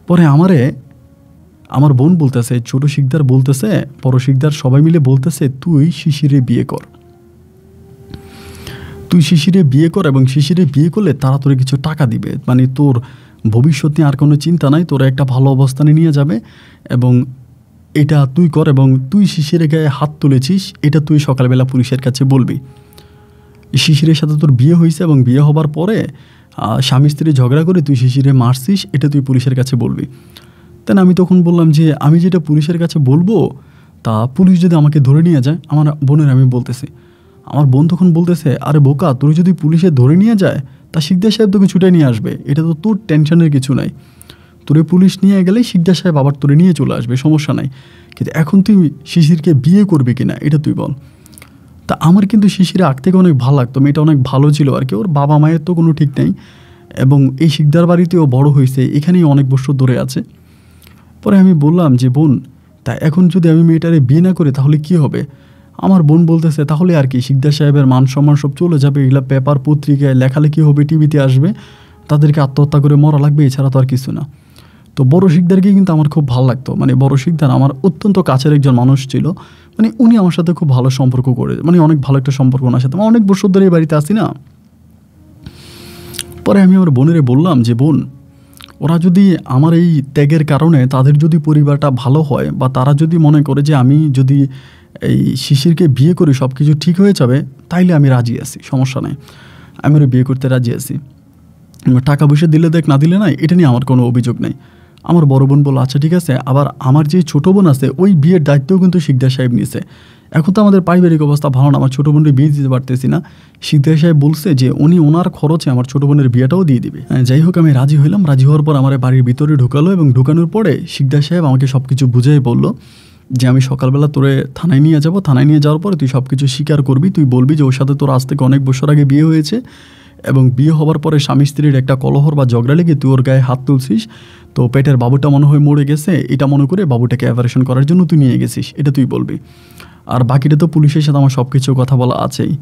পরে আমার বোন বলতেছে, ছোট শিকদার বলতেছে, বড় শিকদার সবাই মিলে বলতেছে তুই শিশিরে বিয়ে কর, তুই শিশিরে বিয়ে কর, এবং শিশিরে বিয়ে করলে তারা তোর কিছু টাকা দিবে, মানে তোর ভবিষ্যৎ নিয়ে আর কোনো চিন্তা নাই, তোরা একটা ভালো অবস্থানে নিয়ে যাবে। এবং এটা তুই কর, এবং তুই শিশিরের গায়ে হাত তুলেছিস এটা তুই সকালবেলা পুলিশের কাছে বলবি। শিশিরের সাথে তোর বিয়ে হয়েছে এবং বিয়ে হবার পরে স্বামী স্ত্রী ঝগড়া করে তুই শিশিরে মারছিস, এটা তুই পুলিশের কাছে বলবি। তাই আমি তখন বললাম যে আমি যেটা পুলিশের কাছে বলবো, তা পুলিশ যদি আমাকে ধরে নিয়ে যায়, আমার বোনের আমি বলতেছি। আমার বোন তখন বলতেছে, আরে বোকা, তোর যদি পুলিশে ধরে নিয়ে যায় তা শিকদার সাহেব তোকে ছুটে নিয়ে আসবে, এটা তো তোর টেনশনের কিছু নাই। তোরে পুলিশ নিয়ে গেলেই শিকদার সাহেব আবার তোরে নিয়ে চলে আসবে, সমস্যা নাই। কিন্তু এখন তুই শিশিরকে বিয়ে করবি কিনা এটা তুই বল। তা আমার কিন্তু শিশিরে আগ থেকে অনেক ভালো লাগতো, মেয়েটা অনেক ভালো ছিল আর কি, ওর বাবা মায়ের তো কোনো ঠিক নেই, এবং এই শিকদার বাড়িতেও বড় হয়েছে, এখানেই অনেক বছর ধরে আছে। পরে আমি বললাম যে বোন, তা এখন যদি আমি মেয়েটারে বিয়ে না করি তাহলে কি হবে। আমার বোন বলতেছে তাহলে আর কি, শিকদার সাহেবের মান সম্মান সব চলে যাবে, এগুলো পেপার পত্রিকায় লেখালেখি হবে, টিভিতে আসবে, তাদেরকে আত্মহত্যা করে মরা লাগবে, এছাড়া তো আর কিছু না। তো বড় শিকদারকে কিন্তু আমার খুব ভালো লাগতো, মানে বড় শিকদার আমার অত্যন্ত কাছের একজন মানুষ ছিল, মানে উনি আমার সাথে খুব ভালো সম্পর্ক করে, মানে অনেক ভালো একটা সম্পর্ক ওনার সাথে, অনেক বছর ধরে এই বাড়িতে আসি না। পরে আমি আমার বোনেরে বললাম যে বোন, ওরা যদি আমার এই ত্যাগের কারণে তাদের যদি পরিবারটা ভালো হয়, বা তারা যদি মনে করে যে আমি যদি এই শিশিরকে বিয়ে করি সব কিছু ঠিক হয়ে যাবে, তাইলে আমি রাজি আছি, সমস্যা নাই, আমি ওরা বিয়ে করতে রাজি আছি। টাকা পয়সা দিলে দেখ, না দিলে নাই, এটা নিয়ে আমার কোনো অভিযোগ নেই। আমার বড় বোন বলল আচ্ছা ঠিক আছে। আবার আমার যে ছোটো বোন আছে ওই বিয়ের দায়িত্বও কিন্তু শিকদার সাহেব নিয়েছে। এখন তো আমাদের পারিবারিক অবস্থা ভালো না, আমার ছোটো বোনকে বিয়ে দিতে পারতেছি না। শিকদার সাহেব বলছে যে উনি ওনার খরচে আমার ছোটো বোনের বিয়েটাও দিয়ে দিবে। যাই হোক আমি রাজি হইলাম। রাজি হওয়ার পর আমার বাড়ির ভিতরে ঢুকালো, এবং ঢুকানোর পরে শিকদার সাহেব আমাকে সব কিছু বুঝাই বলল যে আমি সকালবেলা তোরে থানায় নিয়ে যাব, থানায় নিয়ে যাওয়ার পরে তুই সব কিছু স্বীকার করবি, তুই বলবি যে ওর সাথে তোর আজ থেকে অনেক বছর আগে বিয়ে হয়েছে, এবং বিয়ে হওয়ার পরে স্বামী স্ত্রীর একটা কলহর বা ঝগড়া লেগে তুই ওর গায়ে হাত তুলছিস, তো পেটের বাবুটা মনে হয় মরে গেছে, এটা মনে করে বাবুটাকে অপারেশন করার জন্য তুই নিয়ে গেছিস, এটা তুই বলবি। আর বাকিটা তো পুলিশের সাথে আমার সব কিছু কথা বলা আছেই।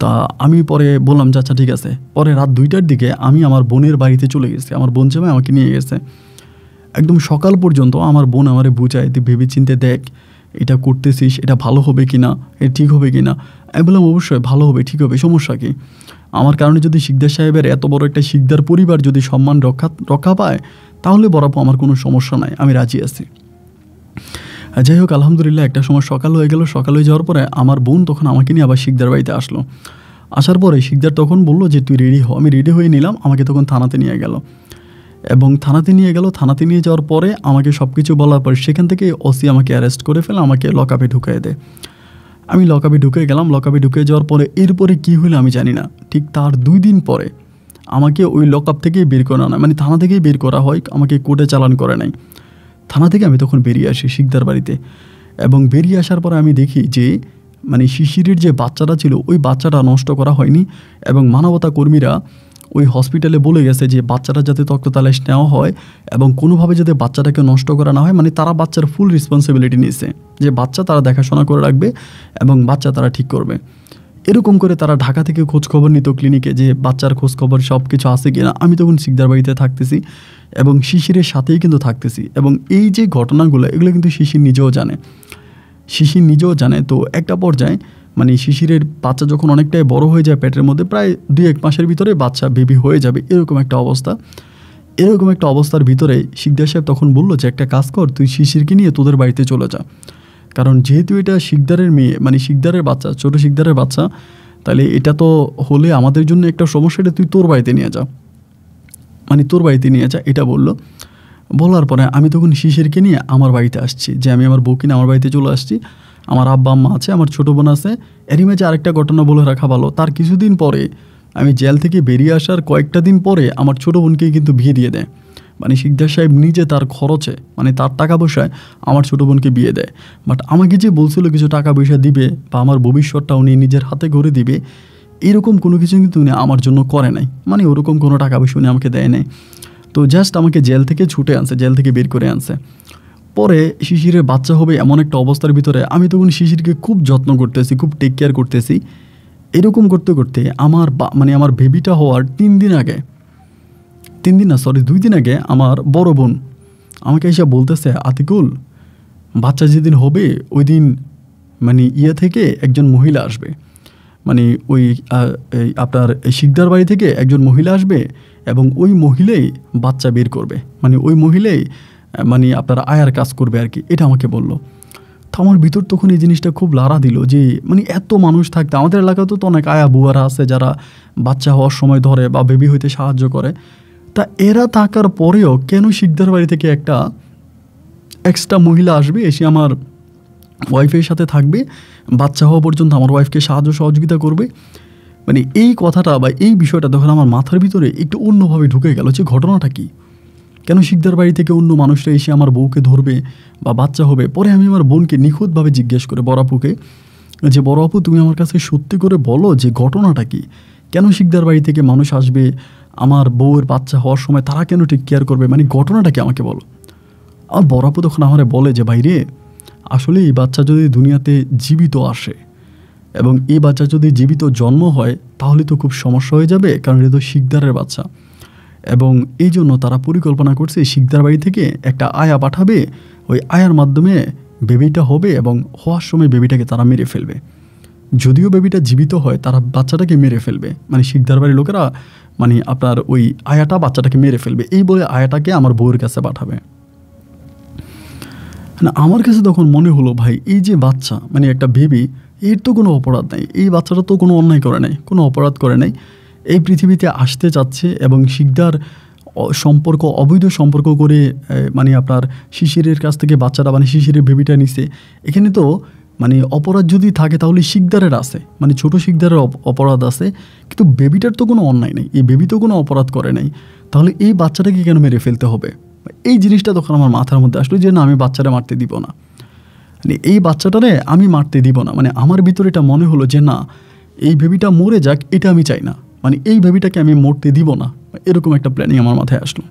তা আমি পরে বললাম যে আচ্ছা ঠিক আছে। পরে রাত 2টার দিকে আমি আমার বোনের বাড়িতে চলে গেছি, আমার বোন জামাই আমাকে নিয়ে গেছে। একদম সকাল পর্যন্ত আমার বোন আমারে বুঝায়, তুই ভেবে চিন্তে দেখ এটা করতেছিস, এটা ভালো হবে কি না, এটা ঠিক হবে কি না। আমি বললাম অবশ্যই ভালো হবে, ঠিক হবে, সমস্যা কী। আমার কারণে যদি শিকদার সাহেবের এত বড় একটা শিকদার পরিবার যদি সম্মান রক্ষা পায়, তাহলে বরাবর আমার কোনো সমস্যা নাই, আমি রাজি আছি। যাই হোক আলহামদুলিল্লাহ একটা সময় সকাল হয়ে গেল। সকাল হয়ে যাওয়ার পরে আমার বোন তখন আমাকে নিয়ে আবার শিকদার বাড়িতে আসলো। আসার পরে শিকদার তখন বললো যে তুই রেডি হ। আমি রেডি হয়ে নিলাম। আমাকে তখন থানাতে নিয়ে গেল, এবং থানাতে নিয়ে যাওয়ার পরে আমাকে সব কিছু বলার পর সেখান থেকে ওসি আমাকে অ্যারেস্ট করে ফেলে, আমাকে লকআপে ঢুকিয়ে দেয়। আমি লকআপে ঢুকে গেলাম। লকআপে ঢুকে যাওয়ার পরে এরপরে কী হলো আমি জানি না। ঠিক তার 2 দিন পরে আমাকে ওই লকআপ থেকেই বের করা না, মানে থানা থেকেই বের করা হয়, আমাকে কোর্টে চালান করে নাই। থানা থেকে আমি তখন বেরিয়ে আসি শিকদার বাড়িতে, এবং বেরিয়ে আসার পরে আমি দেখি যে মানে শিশিরের যে বাচ্চাটা ছিল ওই বাচ্চাটা নষ্ট করা হয়নি, এবং মানবতা কর্মীরা ওই হসপিটালে বলে গেছে যে বাচ্চাটা যাতে তক্ততালাশ নেওয়া হয় এবং কোনোভাবে যাতে বাচ্চাটাকে নষ্ট করা না হয়, মানে তারা বাচ্চার ফুল রেসপন্সিবিলিটি নিয়েছে যে বাচ্চা তারা দেখাশোনা করে রাখবে এবং বাচ্চা তারা ঠিক করবে। এরকম করে তারা ঢাকা থেকে খোঁজখবর নিত ক্লিনিকে যে বাচ্চার খোঁজখবর সব কিছু আছে কিনা। আমি তখন শিকদার বাড়িতে থাকতেছি এবং শিশিরের সাথেই কিন্তু থাকতেছি, এবং এই যে ঘটনাগুলো এগুলো কিন্তু শিশির নিজেও জানে। তো একটা পর্যায়ে মানে শিশিরের বাচ্চা যখন অনেকটাই বড় হয়ে যায় পেটের মধ্যে, প্রায় 2-1 মাসের ভিতরে বাচ্চা বেবি হয়ে যাবে, এরকম একটা অবস্থার ভিতরে শিকদার সাহেব তখন বলল যে একটা কাজ কর, তুই শিশিরকে নিয়ে তোদের বাড়িতে চলে যা, কারণ যেহেতু এটা শিকদারের মেয়ে, মানে শিকদারের বাচ্চা, ছোটো শিকদারের বাচ্চা, তাহলে এটা তো হলে আমাদের জন্য একটা সমস্যা, এটা তুই তোর বাড়িতে নিয়ে যা, এটা বললো। বলার পরে আমি তখন শিশিরকে নিয়ে আমার বাড়িতে আসছি, যে আমি আমার বউকে নিয়ে আমার বাড়িতে চলে আসছি। আমার আব্বা আম্মা আছে, আমার ছোটো বোন আছে। এরই মাঝে আরেকটা ঘটনা বলে রাখা ভালো, তার কিছুদিন পরে আমি জেল থেকে বেরিয়ে আসার কয়েকটা দিন পরে আমার ছোটো বোনকেই কিন্তু বিয়ে দিয়ে দেয়। মানে শিকদার সাহেব নিজে তার খরচে, মানে তার টাকা পয়সায় আমার ছোটো বোনকে বিয়ে দেয়। বাট আমাকে যে বলছিল কিছু টাকা পয়সা দিবে বা আমার ভবিষ্যৎটা উনি নিজের হাতে গড়ে দিবে, এরকম কোনো কিছু কিন্তু উনি আমার জন্য করে নাই, মানে ওরকম কোনো টাকা পয়সা উনি আমাকে দেয় নাই। তো জাস্ট আমাকে জেল থেকে বের করে আনছে। পরে শিশিরের বাচ্চা হবে এমন একটা অবস্থার ভিতরে আমি তখন শিশিরকে খুব যত্ন করতেছি, খুব টেক কেয়ার করতেছি। এরকম করতে করতে আমার বেবিটা হওয়ার 2 দিন আগে আমার বড় বোন আমাকে এসে বলতেছে, আতিকুল, বাচ্চা যেদিন হবে ওই দিন মানে থেকে একজন মহিলা আসবে, মানে ওই আপনার শিকদার বাড়ি থেকে একজন মহিলা আসবে এবং ওই মহিলাই বাচ্চা বের করবে, মানে ওই মহিলাই মানে আপনার আয়ার কাজ করবে আর কি, এটা আমাকে বললো। তো আমার ভিতর তখন এই জিনিসটা খুব লাড়া দিল যে মানে এত মানুষ থাকতে, আমাদের এলাকাতেও তো অনেক আয়া বুয়ারা আছে যারা বাচ্চা হওয়ার সময় ধরে বা বেবি হইতে সাহায্য করে, তা এরা থাকার পরেও কেন শিকদার বাড়ি থেকে একটা এক্সট্রা মহিলা আসবে, এসে আমার ওয়াইফের সাথে থাকবে, বাচ্চা হওয়া পর্যন্ত আমার ওয়াইফকে সহযোগিতা করবে। মানে এই কথাটা বা এই বিষয়টা তখন আমার মাথার ভিতরে একটু অন্যভাবে ঢুকে গেল যে ঘটনাটা কী, কেন শিকদার বাড়ি থেকে অন্য মানুষরা এসে আমার বউকে ধরবে বা বাচ্চা হবে। পরে আমি আমার বোনকে নিখুঁতভাবে জিজ্ঞেস করে বড় আপুকে, যে বড় আপু, তুমি আমার কাছে সত্যি করে বলো যে ঘটনাটা কী, কেন শিকদার বাড়ি থেকে মানুষ আসবে আমার বউয়ের বাচ্চা হওয়ার সময়, তারা কেন টেক কেয়ার করবে, মানে ঘটনাটা কি আমাকে বলো। আর বড় আপু তখন আমারে বলে যে ভাই রে, আসলে এই বাচ্চা যদি দুনিয়াতে জীবিত আসে এবং এই বাচ্চা যদি জীবিত জন্ম হয় তাহলে তো খুব সমস্যা হয়ে যাবে, কারণ এটা তো শিকদারের বাচ্চা, এবং এই জন্য তারা পরিকল্পনা করছে শিকদার বাড়ি থেকে একটা আয়া পাঠাবে, ওই আয়ার মাধ্যমে বেবিটা হবে এবং হওয়ার সময় বেবিটাকে তারা মেরে ফেলবে। যদিও বেবিটা জীবিত হয় তারা বাচ্চাটাকে মেরে ফেলবে, মানে শিকদার বাড়ির লোকেরা মানে আপনার ওই আয়াটা বাচ্চাটাকে মেরে ফেলবে, এই বলে আয়াটাকে আমার বউয়ের কাছে পাঠাবে। না, আমার কাছে তখন মনে হলো ভাই, এই যে বাচ্চা মানে একটা বেবি, এর তো কোনো অপরাধ নাই, এই বাচ্চাটা তো কোনো অন্যায় করে নাই, কোনো অপরাধ করে নাই, এই পৃথিবীতে আসতে চাচ্ছে এবং শিকদার অবৈধ সম্পর্ক করে মানে আপনার শিশিরের কাছ থেকে বাচ্চাটা মানে শিশিরের বেবিটা নিছে। এখানে তো মানে অপরাধ যদি থাকে তাহলে শিকদারের আছে, মানে ছোট শিকদারের অপরাধ আছে, কিন্তু বেবিটার তো কোনো অন্যায় নেই, এই বেবি তো কোনো অপরাধ করে নাই, তাহলে এই বাচ্চাটাকে কেন মেরে ফেলতে হবে। এই জিনিসটা তখন আমার মাথার মধ্যে আসলো যে না, আমি বাচ্চাটা মারতে দিব না, মানে এই বাচ্চাটারে আমি মারতে দিব না। মানে আমার ভিতরে এটা মনে হলো যে না, এই বেবিটা মরে যাক, এটা আমি চাই না, মানে এই বেবিটাকে আমি মরতে দিব না। এরকম একটা প্ল্যানিং আমার মাথায় আসলো।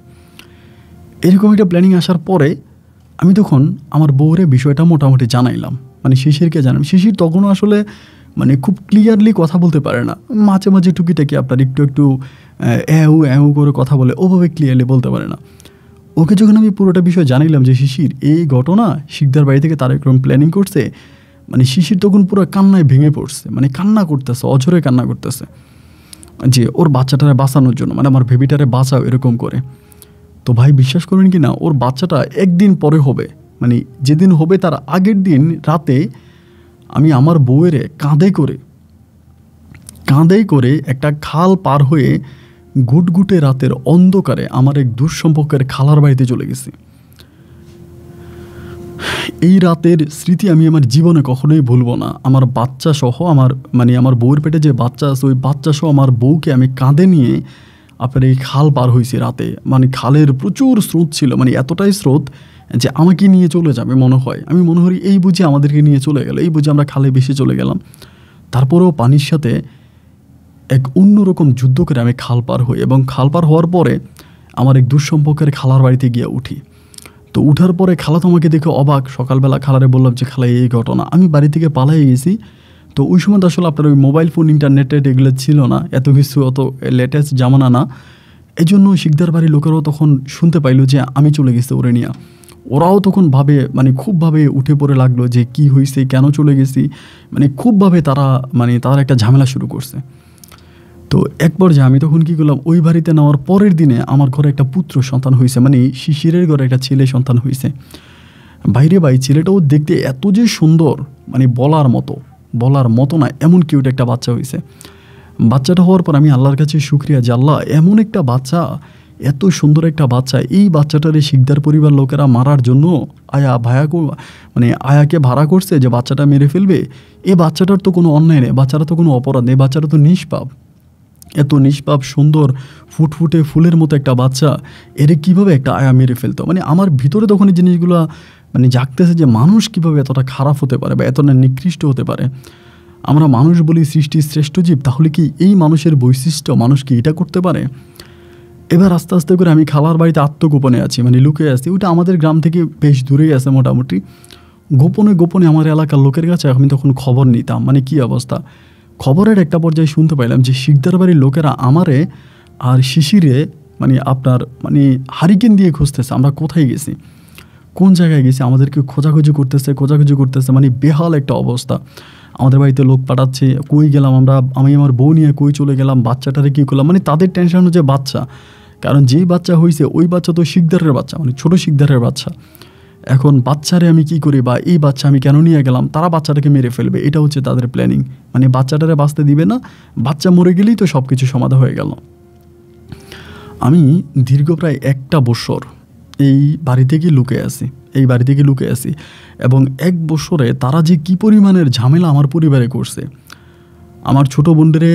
এরকম একটা প্ল্যানিং আসার পরে আমি তখন আমার বউরে বিষয়টা মোটামুটি জানাইলাম, মানে শিশিরকে জানালাম। শিশির তখনও আসলে মানে খুব ক্লিয়ারলি কথা বলতে পারে না, মাঝে মাঝে টুকিটাকি আপনার একটু অ্যাউ করে কথা বলে, ওভাবে ক্লিয়ারলি বলতে পারে না। ওকে যখন আমি পুরোটা বিষয় জানাইলাম যে শিশির এই ঘটনা, শিকদার বাড়ি থেকে তারা এরকম প্ল্যানিং করছে, মানে শিশির তখন পুরো কান্নায় ভেঙে পড়ছে, মানে কান্না করতেছে, অঝরে কান্না করতেছে যে ওর বাচ্চাটারে বাঁচানোর জন্য, মানে আমার বেবিটারে বাঁচাও এরকম করে। তো ভাই বিশ্বাস করবেন কি না, ওর বাচ্চাটা একদিন পরে হবে, মানে যেদিন হবে তার আগের দিন রাতে আমি আমার বউয়ের কাঁধে করে একটা খাল পার হয়ে গুটগুটে রাতের অন্ধকারে আমার এক দুঃসম্পর্কের খালার বাড়িতে চলে গেছি। এই রাতের স্মৃতি আমি আমার জীবনে কখনোই ভুলবো না। আমার বাচ্চা সহ আমার বউয়ের পেটে যে বাচ্চা আছে, ওই বাচ্চা সহ আমার বউকে আমি কাঁধে নিয়ে আপনার এই খাল পার হয়েছি রাতে। মানে খালের প্রচুর স্রোত ছিল, মানে এতটাই স্রোত যে আমাকে নিয়ে চলে যাবে মনে হয়। আমি মনে করি এই বুঝি আমাদেরকে নিয়ে চলে গেল, এই বুঝি আমরা খালে বেশি চলে গেলাম। তারপরেও পানির সাথে এক অন্যরকম যুদ্ধ করে আমি খাল পার হই, এবং খাল পার হওয়ার পরে আমার এক দুঃসম্পর্কের খালার বাড়িতে গিয়ে উঠি। তো উঠার পরে খালা তো আমাকে দেখে অবাক। সকালবেলা খালারে বললাম যে খালা এই ঘটনা, আমি বাড়ি থেকে পালাই গেছি। তো ওই সময় তো আসলে আপনার ওই মোবাইল ফোন, ইন্টারনেট এগুলো ছিল না, এত কিছু অত লেটেস্ট জামানা না। এই জন্য শিকদার বাড়ির লোকেরাও তখন শুনতে পাইলো যে আমি চলে গেছি ওরে নিয়ে। ওরাও তখন ভাবে, মানে খুবভাবে উঠে পড়ে লাগলো যে কি হয়েছে, কেন চলে গেছি, মানে খুবভাবে তারা একটা ঝামেলা শুরু করছে। তো একবার যে আমি তখন কী করলাম, ওই বাড়িতে নেওয়ার পরের দিনে আমার ঘরে একটা পুত্র সন্তান হয়েছে, মানে শিশিরের ঘরে একটা ছেলে সন্তান হয়েছে। বাইরে ভাই ছেলেটাও দেখতে এত যে সুন্দর, মানে বলার মতো না, এমন কিউট একটা বাচ্চা হয়েছে। বাচ্চাটা হওয়ার পর আমি আল্লাহর কাছে শুকরিয়া যে আল্লাহ, এমন একটা বাচ্চা, এত সুন্দর একটা বাচ্চা, এই বাচ্চাটারে শিকদার পরিবার লোকেরা মারার জন্য আয়াকে ভাড়া করছে যে বাচ্চাটা মেরে ফেলবে। এই বাচ্চাটার তো কোনো অন্যায় নেই, বাচ্চাটা তো কোনো অপরাধ নেই, বাচ্চাটা তো নিষ্পাপ। এত নিষ্পাপ সুন্দর ফুটফুটে ফুলের মতো একটা বাচ্চা, এর কীভাবে একটা আয়া মেরে ফেলতো। মানে আমার ভিতরে তখন এই জিনিসগুলো জাগতেছে যে মানুষ কীভাবে এতটা খারাপ হতে পারে বা এতটা নিকৃষ্ট হতে পারে। আমরা মানুষ বলি সৃষ্টির শ্রেষ্ঠ জীব, তাহলে কি এই মানুষের বৈশিষ্ট্য, মানুষ কি এটা করতে পারে? এবার আস্তে আস্তে করে আমি খালার বাড়িতে আত্মগোপনে আছি, মানে লুকিয়ে আছি। ওইটা আমাদের গ্রাম থেকে বেশ দূরেই আছে মোটামুটি। গোপনে আমার এলাকার লোকের কাছে আমি তখন খবর নিতাম, মানে কী অবস্থা। খবরের একটা পর্যায়ে শুনতে পাইলাম যে শিকদার বাড়ির লোকেরা আমারে আর শিশিরে হারিকেন দিয়ে খুঁজতেছে, আমরা কোথায় গেছি, কোন জায়গায় গেছি, আমাদেরকে খোঁজাখুঁজি করতেছে, মানে বেহাল একটা অবস্থা। আমাদের বাড়িতে লোক পাঠাচ্ছে, কই গেলাম আমি আমার বউ নিয়ে কই চলে গেলাম, বাচ্চাটারে কী করলাম, মানে তাদের টেনশন হচ্ছে বাচ্চা। কারণ যেই বাচ্চা হয়েছে ওই বাচ্চা তো শিকদারের বাচ্চা, মানে ছোটো শিকদারের বাচ্চা। এখন বাচ্চারে আমি কি করি, বা এই বাচ্চা আমি কেন নিয়ে গেলাম, তারা বাচ্চাটাকে মেরে ফেলবে, এটা হচ্ছে তাদের প্ল্যানিং। মানে বাচ্চাটারে বাঁচতে দিবে না, বাচ্চা মরে গেলেই তো সব কিছু সমাধা হয়ে গেল। আমি দীর্ঘ প্রায় 1 বছর এই বাড়ি থেকে লুকে আছি, এবং 1 বছরে তারা যে কী পরিমাণের ঝামেলা আমার পরিবারে করছে। আমার ছোটো বোনদেরে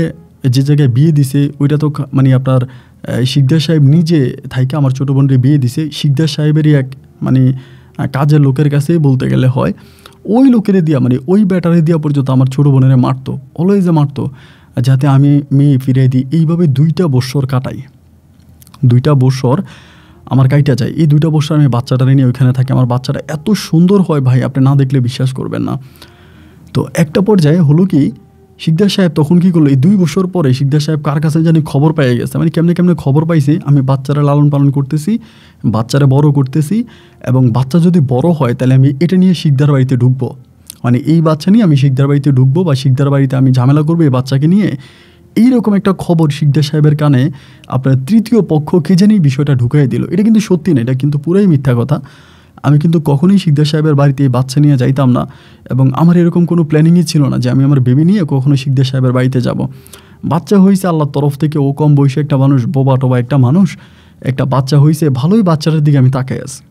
যে জায়গায় বিয়ে দিছে ওইটা তো আপনার শিকদার সাহেব নিজে থাইকে আমার ছোটো বোনরে বিয়ে দিছে শিকদার সাহেবেরই এক কাজের লোকের কাছেই বলতে গেলে হয়। ওই লোকেরে দিয়া, ওই ব্যাটারে দিয়া পর্যন্ত আমার ছোটো বোনেরে মারতো, অলওয়েজে মারতো, যাতে আমি মেয়ে ফিরিয়ে দিই। এইভাবে 2 বছর কাটাই, 2 বছর আমার কাইটা যায়। এই 2 বছর আমি বাচ্চাটারে নিয়ে ওইখানে থাকি। আমার বাচ্চাটা এত সুন্দর হয় ভাই, আপনি না দেখলে বিশ্বাস করবেন না। তো একটা পর্যায়ে হলো কি, শিকদার সাহেব তখন কী করলো, এই 2 বছর পরে শিকদার সাহেব কার কাছে জানি খবর পেয়ে গেছে, কেমনে খবর পাইছি, আমি বাচ্চারা লালন পালন করতেছি, বাচ্চারা বড় করতেছি, এবং বাচ্চা যদি বড় হয় তাহলে আমি এটা নিয়ে শিকদার বাড়িতে ঢুকবো, এই বাচ্চা নিয়ে আমি শিকদার বাড়িতে ঢুকবো, বা শিকদার বাড়িতে আমি ঝামেলা করবো এই বাচ্চাকে নিয়ে। এইরকম একটা খবর শিকদার সাহেবের কানে আপনার তৃতীয় পক্ষ কে জানি বিষয়টা ঢুকাই দিল। এটা কিন্তু সত্যি না, এটা কিন্তু পুরাই মিথ্যা কথা। আমি কিন্তু কখনোই শিকদার সাহেবের বাড়িতে এই বাচ্চা নিয়ে যাইতাম না, এবং আমার এরকম কোনো প্ল্যানিংই ছিল না যে আমি আমার বেবি নিয়ে কখনো শিকদার সাহেবের বাড়িতে যাব। বাচ্চা হয়েছে আল্লাহর তরফ থেকে, ও কম বয়সী একটা মানুষ, বোবা টোবা একটা মানুষ, একটা বাচ্চা হয়েছে, ভালোই বাচ্চাটার দিকে আমি তাকাই আছি।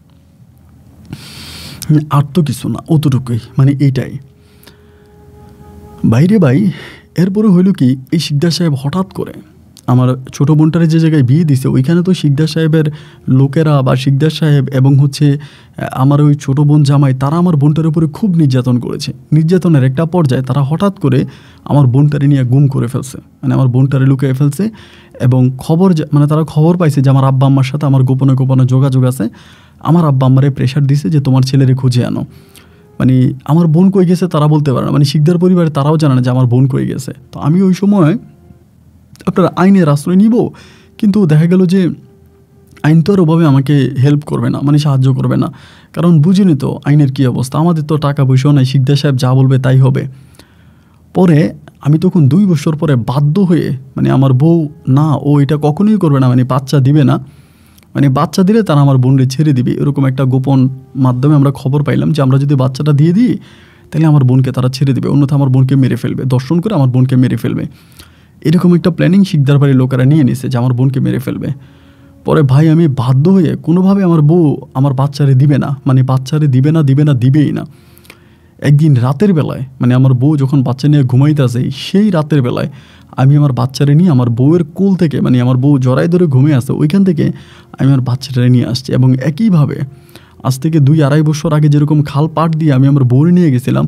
আর তো কিছু না, অতটুকুই, এইটাই বাইরে ভাই। এরপরে হইল কি, এই শিকদার সাহেব হঠাৎ করে আমার ছোটো বোনটারে যে জায়গায় বিয়ে দিছে ওইখানে তো শিকদার সাহেবের লোকেরা বা শিকদার সাহেব এবং আমার ওই ছোটো বোন জামাই, তারা আমার বোনটার উপরে খুব নির্যাতন করেছে। নির্যাতনের একটা পর্যায়ে তারা হঠাৎ করে আমার বোনটারে নিয়ে গুম করে ফেলছে, আমার বোনটারে লুকিয়ে ফেলছে। এবং তারা খবর পাইছে যে আমার আব্বা আম্মার সাথে আমার গোপনে যোগাযোগ আছে। আমার আব্বা আম্মারে প্রেশার দিছে যে তোমার ছেলেরে খুঁজে আনো। আমার বোন কই গেছে তারা বলতে পারে না, শিকদার পরিবারে তারাও জানে না যে আমার বোন কই গেছে। তো আমি ওই সময় আপনার আইনের আশ্রয় নিব, কিন্তু দেখা গেল যে আইন তো আর ওভাবে আমাকে হেল্প করবে না, সাহায্য করবে না। কারণ বুঝিনি তো আইনের কী অবস্থা, আমাদের তো টাকা পয়সাও নাই, শিকদার সাহেব যা বলবে তাই হবে। পরে আমি তখন 2 বছর পরে বাধ্য হয়ে, আমার বউ না, ও এটা কখনোই করবে না, বাচ্চা দিবে না, বাচ্চা দিলে তারা আমার বোনরে ছেড়ে দিবে। এরকম একটা গোপন মাধ্যমে আমরা খবর পাইলাম যে আমরা যদি বাচ্চাটা দিয়ে দিই তাহলে আমার বোনকে তারা ছেড়ে দেবে, অন্যথা আমার বোনকে মেরে ফেলবে, দর্শন করে আমার বোনকে মেরে ফেলবে। এরকম একটা প্ল্যানিং শিকদার বাড়ির লোকেরা নিয়ে নিছে যে আমার বোনকে মেরে ফেলবে। পরে ভাই আমি বাধ্য হয়ে কোনোভাবে আমার বউ আমার বাচ্চারে দিবে না, বাচ্চারে দিবেই না। একদিন রাতের বেলায়, আমার বউ যখন বাচ্চা নিয়ে ঘুমাইতেছে, সেই রাতের বেলায় আমি আমার বাচ্চারে নিয়ে আমার বউয়ের কোল থেকে, আমার বউ জড়াই ধরে ঘুমিয়ে আসে, ওইখান থেকে আমি আমার বাচ্চাটারে নিয়ে আসছি। এবং একইভাবে আজ থেকে 2-2.5 বছর আগে যেরকম খাল পাট দিয়ে আমি আমার বউরে নিয়ে গেছিলাম,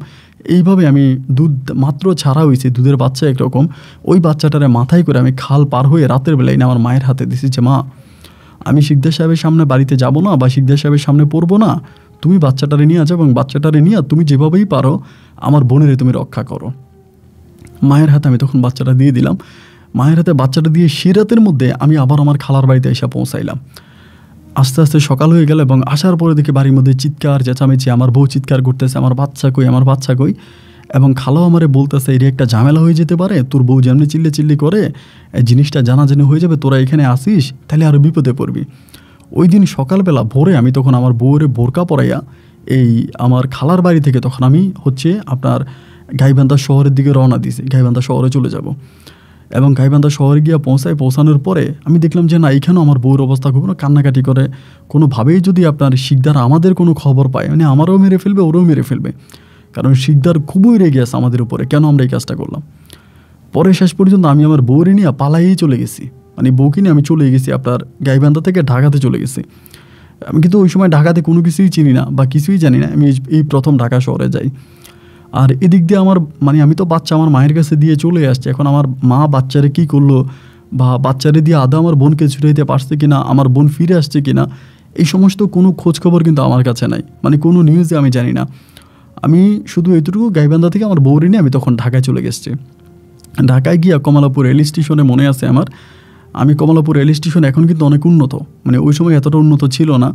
এইভাবে আমি দুধ মাত্র ছাড়া হয়েছে, দুধের বাচ্চা একরকম, ওই বাচ্চাটারে মাথায় করে আমি খাল পার হয়ে রাতের বেলায় আমার মায়ের হাতে দিছি যে মা, আমি শিকদার সাহেবের সামনে বাড়িতে যাব না বা শিকদার সাহেবের সামনে পড়বো না, তুমি বাচ্চাটারে নিয়ে যাও এবং বাচ্চাটারে নিয়ে তুমি যেভাবেই পারো আমার বোনেরে তুমি রক্ষা করো। মায়ের হাতে আমি তখন বাচ্চাটা দিয়ে দিলাম। মায়ের হাতে বাচ্চাটা দিয়ে সে রাতের মধ্যে আমি আবার আমার খালার বাড়িতে এসে পৌঁছাইলাম। আস্তে আস্তে সকাল হয়ে গেল এবং আসার পরে দেখি বাড়ির মধ্যে চিৎকার চেঁচামেচি, আমার বউ চিৎকার করতেছে আমার বাচ্চা কই, আমার বাচ্চা কই, এবং খালাও আমারে বলতেছে এর একটা ঝামেলা হয়ে যেতে পারে, তোর বউ যেমনি চিল্লি করে এই জিনিসটা জানাজানি হয়ে যাবে, তোরা এখানে আসিস তাহলে আরও বিপদে পড়বি। ওই দিন সকালবেলা ভোরে আমি তখন আমার বউয়ের বোরকা পরাইয়া এই আমার খালার বাড়ি থেকে তখন আমি আপনার গাইবান্ধা শহরের দিকে রওনা দিয়েছি, গাইবান্ধা শহরে চলে যাব। এবং গাইবান্ধা শহরে গিয়ে পৌঁছানোর পরে আমি দেখলাম যে না, এখানেও আমার বউর অবস্থা খুব কান্নাকাটি করে, কোনোভাবেই যদি আপনার শিকদার আমাদের কোনো খবর পায় মানে আমারও মেরে ফেলবে, ওরও মেরে ফেলবে, কারণ শিকদার খুবই রেগে আছে আমাদের উপরে, কেন আমরা এই কাজটা করলাম। পরে শেষ পর্যন্ত আমি আমার বউরে নিয়ে পালাইয়েই চলে গেছি, মানে বউকে নিয়ে আমি চলে গেছি আপনার গাইবান্ধা থেকে ঢাকাতে চলে গেছি। আমি কিন্তু ওই সময় ঢাকাতে কোনো কিছুই চিনি না বা কিছুই জানি না, আমি এই প্রথম ঢাকা শহরে যাই। আর এদিক দিয়ে আমার মানে আমি তো বাচ্চা আমার মায়ের কাছে দিয়ে চলে আসছি, এখন আমার মা বাচ্চারে কী করলো বা বাচ্চারে দিয়ে আদৌ আমার বোনকে ছুটে দিতে পারছে কিনা, আমার বোন ফিরে আসছে কিনা, এই সমস্ত কোনো খোঁজখবর কিন্তু আমার কাছে নাই, মানে কোনো নিউজে আমি জানি না। আমি শুধু এতটুকু গাইবান্ধা থেকে আমার বউরে নিয়ে আমি তখন ঢাকায় চলে গেছি। ঢাকায় গিয়া কমলাপুর রেল স্টেশনে মনে আছে আমার, আমি কমলাপুর রেল স্টেশন এখন কিন্তু অনেক উন্নত, মানে ওই সময় এতটা উন্নত ছিল না,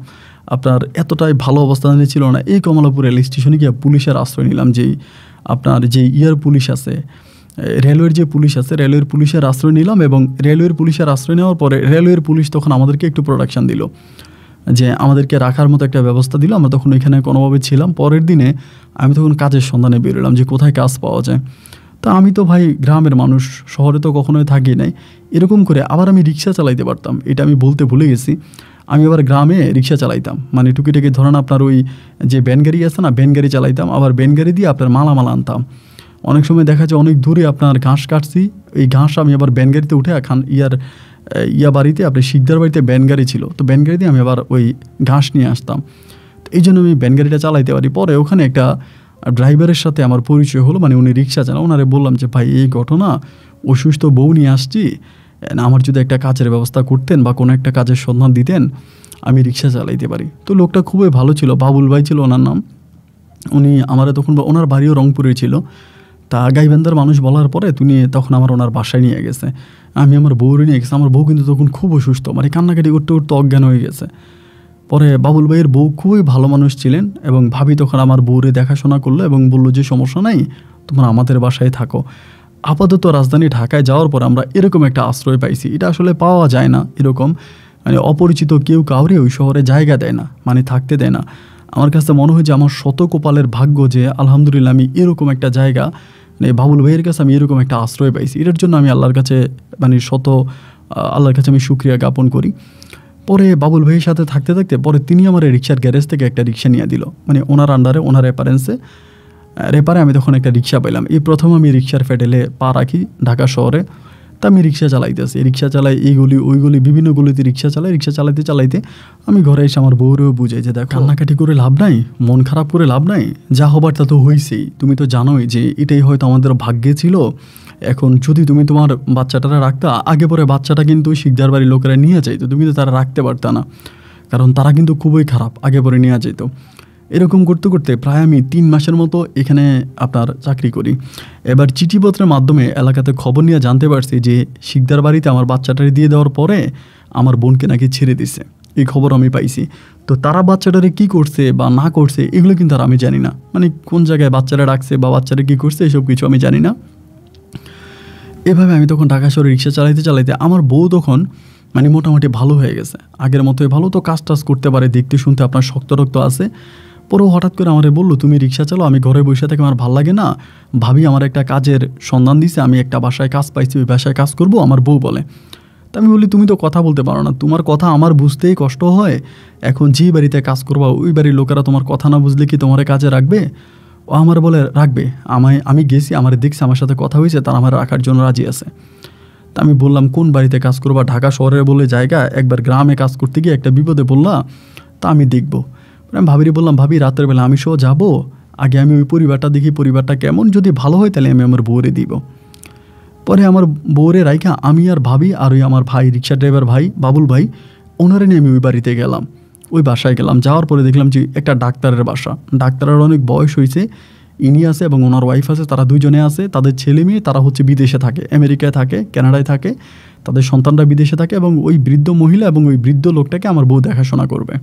আপনার এতটাই ভালো অবস্থানে ছিল না। এই কমলাপুর রেল স্টেশনে গিয়ে পুলিশের আশ্রয় নিলাম, যেই আপনার যে পুলিশ আছে, রেলওয়ের যে পুলিশ আছে, রেলওয়ের পুলিশের আশ্রয় নিলাম। এবং রেলওয়ের পুলিশের আশ্রয় নেওয়ার পরে রেলওয়ের পুলিশ তখন আমাদেরকে একটু প্রোটেকশন দিল, যে আমাদেরকে রাখার মতো একটা ব্যবস্থা দিল। আমরা তখন ওইখানে কোনোভাবে ছিলাম। পরের দিনে আমি তখন কাজের সন্ধানে বেরোলাম যে কোথায় কাজ পাওয়া যায়। তা আমি তো ভাই গ্রামের মানুষ, শহরে তো কখনোই থাকি নাই, এরকম করে আবার আমি রিক্সা চালাইতে পারতাম, এটা আমি বলতে ভুলে গেছি। আমি আবার গ্রামে রিক্সা চালাইতাম, মানে টুকিটাকি ধরেন আপনার ওই যে ব্যানগাড়ি আছে না, ব্যানগাড়ি চালাইতাম, আবার ব্যানগাড়ি দিয়ে আপনার মালামাল আনতাম। অনেক সময় দেখা যায় অনেক দূরে আপনার ঘাস কাটছি, এই ঘাস আমি আবার ব্যানগাড়িতে উঠে বাড়িতে আপনার শিকদার বাড়িতে ব্যানগাড়ি ছিল, তো ব্যানগাড়ি দিয়ে আমি আবার ওই ঘাস নিয়ে আসতাম। তো এই জন্য আমি ব্যানগাড়িটা চালাইতে পারি। পরে ওখানে একটা ড্রাইভারের সাথে আমার পরিচয় হলো, মানে উনি রিক্সা চালান। ওনারে বললাম যে ভাই এই ঘটনা, অসুস্থ বউ নিয়ে আসছি, আমার যদি একটা কাজের ব্যবস্থা করতেন বা কোনো একটা কাজের সন্ধান দিতেন, আমি রিক্সা চালাইতে পারি। তো লোকটা খুবই ভালো ছিল, বাবুল ভাই ছিল ওনার নাম। উনি আমার তখন, ওনার বাড়িও রংপুরে ছিল। তা গাইবান্ধার মানুষ বলার পরে তখন ওনার বাসায় নিয়ে গেছে, আমি আমার বউরে নিয়ে গেছি। আমার বউ কিন্তু তখন খুব অসুস্থ, মানে কান্নাকাটি করতে করতে অজ্ঞান হয়ে গেছে। পরে বাবুল ভাইয়ের বউ খুবই ভালো মানুষ ছিলেন এবং ভাবি তখন আমার বউরে দেখাশোনা করলো এবং বললো যে সমস্যা নাই, তোমরা আমাদের বাসায় থাকো। আপাতত রাজধানী ঢাকায় যাওয়ার পর আমরা এরকম একটা আশ্রয় পাইছি, এটা আসলে পাওয়া যায় না এরকম, মানে অপরিচিত কেউ কাউরে ওই শহরে জায়গা দেয় না, মানে থাকতে দেয় না। আমার কাছে মনে হয় যে আমার শত কপালের ভাগ্য যে আলহামদুলিল্লাহ আমি এরকম একটা জায়গা, মানে বাবুল ভাইয়ের কাছে আমি এরকম একটা আশ্রয় পাইছি। এটার জন্য আমি আল্লাহর কাছে মানে আল্লাহর কাছে আমি শুকরিয়া জ্ঞাপন করি। পরে বাবুল ভাইয়ের সাথে থাকতে থাকতে পরে তিনি আমার রিক্সার গ্যারেজ থেকে একটা রিক্সা নিয়ে দিল, মানে ওনার আন্ডারে, ওনার রেপারে আমি তখন একটা রিক্সা পেলাম। এই প্রথম আমি রিক্সার প্যাডেলে পা রাখি ঢাকা শহরে। তা আমি রিক্সা চালাইতেছি, রিক্সা চালাই এই গলি ওই গলি, বিভিন্ন গলিতে রিক্সা চালাই। রিক্সা চালাইতে চালাইতে আমি ঘরে এসে আমার বউরেও বুঝাই যে দেখো, কান্নাকাটি করে লাভ নাই, মন খারাপ করে লাভ নাই, যা হবার তা তো হয়েছেই, তুমি তো জানোই যে এটাই হয়তো আমাদের ভাগ্যে ছিল। এখন যদি তুমি তোমার বাচ্চাটারা রাখতা, আগে পরে বাচ্চাটা কিন্তু শিকদার বাড়ির লোকেরা নিয়ে যাইতো, তুমি তো তারা রাখতে পারতা না, কারণ তারা কিন্তু খুবই খারাপ, আগে পরে নিয়ে যেত। এরকম করতে করতে প্রায় আমি 3 মাসের মতো এখানে আপনার চাকরি করি। এবার চিঠিপত্রের মাধ্যমে এলাকাতে খবর নিয়ে জানতে পারছি যে শিকদার বাড়িতে আমার বাচ্চাটারে দিয়ে দেওয়ার পরে আমার বোনকে নাকি ছেড়ে দিছে, এই খবর আমি পাইছি। তো তারা বাচ্চাটারে কী করছে বা না করছে এগুলো কিন্তু আর আমি জানি না, মানে কোন জায়গায় বাচ্চারা রাখছে বা বাচ্চারা কী করছে এসব কিছু আমি জানি না। এভাবে আমি তখন ঢাকা শহরে রিক্সা চালাইতে চালাইতে আমার বউ তখন মানে মোটামুটি ভালো হয়ে গেছে, আগের মতোই ভালো, তো কাজ টাজ করতে পারে, দেখতে শুনতে আপনার শক্ত রক্ত আছে। পরেও হঠাৎ করে আমারে বললো তুমি রিক্সা চালাও, আমি ঘরে বসে থেকে আমার ভালো লাগে না, ভাবি আমার একটা কাজের সন্ধান দিছে, আমি একটা বাসায় কাজ পাইছি, ওই বাসায় কাজ করব, আমার বউ বলে। তা আমি বলি তুমি তো কথা বলতে পারো না, তোমার কথা আমার বুঝতেই কষ্ট হয়, এখন যেই বাড়িতে কাজ করবা ওই বাড়ির লোকেরা তোমার কথা না বুঝলে কি তোমার কাজে রাখবে? ও আমার বলে রাখবে, আমি গেছি, আমার দেখছি, আমার সাথে কথা হয়েছে, তারা আমার রাখার জন্য রাজি আছে। তা আমি বললাম কোন বাড়িতে কাজ করবা? ঢাকা শহরে বলে জায়গা, একবার গ্রামে কাজ করতে গিয়ে একটা বিপদে পড়লা, তা আমি দেখব। আমি ভাবিরে বললাম, ভাবি রাতের বেলা আমি সহ যাবো, আগে আমি ওই পরিবারটা দেখি, পরিবারটা কেমন, যদি ভালো হয় তাহলে আমি আমার বউরে দিব। পরে আমার বউরে রাইখা আমি আর ভাবি আর ওই আমার ভাই, রিক্সা ড্রাইভার ভাই বাবুল ভাই, ওনারে নিয়ে আমি ওই বাড়িতে গেলাম, ওই বাসায় গেলাম। যাওয়ার পরে দেখলাম যে একটা ডাক্তারের বাসা, ডাক্তারের অনেক বয়স হয়েছে, ইনি আছে এবং ওনার ওয়াইফ আছে, তারা দুইজনে আছে, তাদের ছেলে মেয়ে তারা হচ্ছে বিদেশে থাকে, আমেরিকায় থাকে, কানাডায় থাকে, তাদের সন্তানরা বিদেশে থাকে, এবং ওই বৃদ্ধ মহিলা এবং ওই বৃদ্ধ লোকটাকে আমার বউ দেখাশোনা করবে।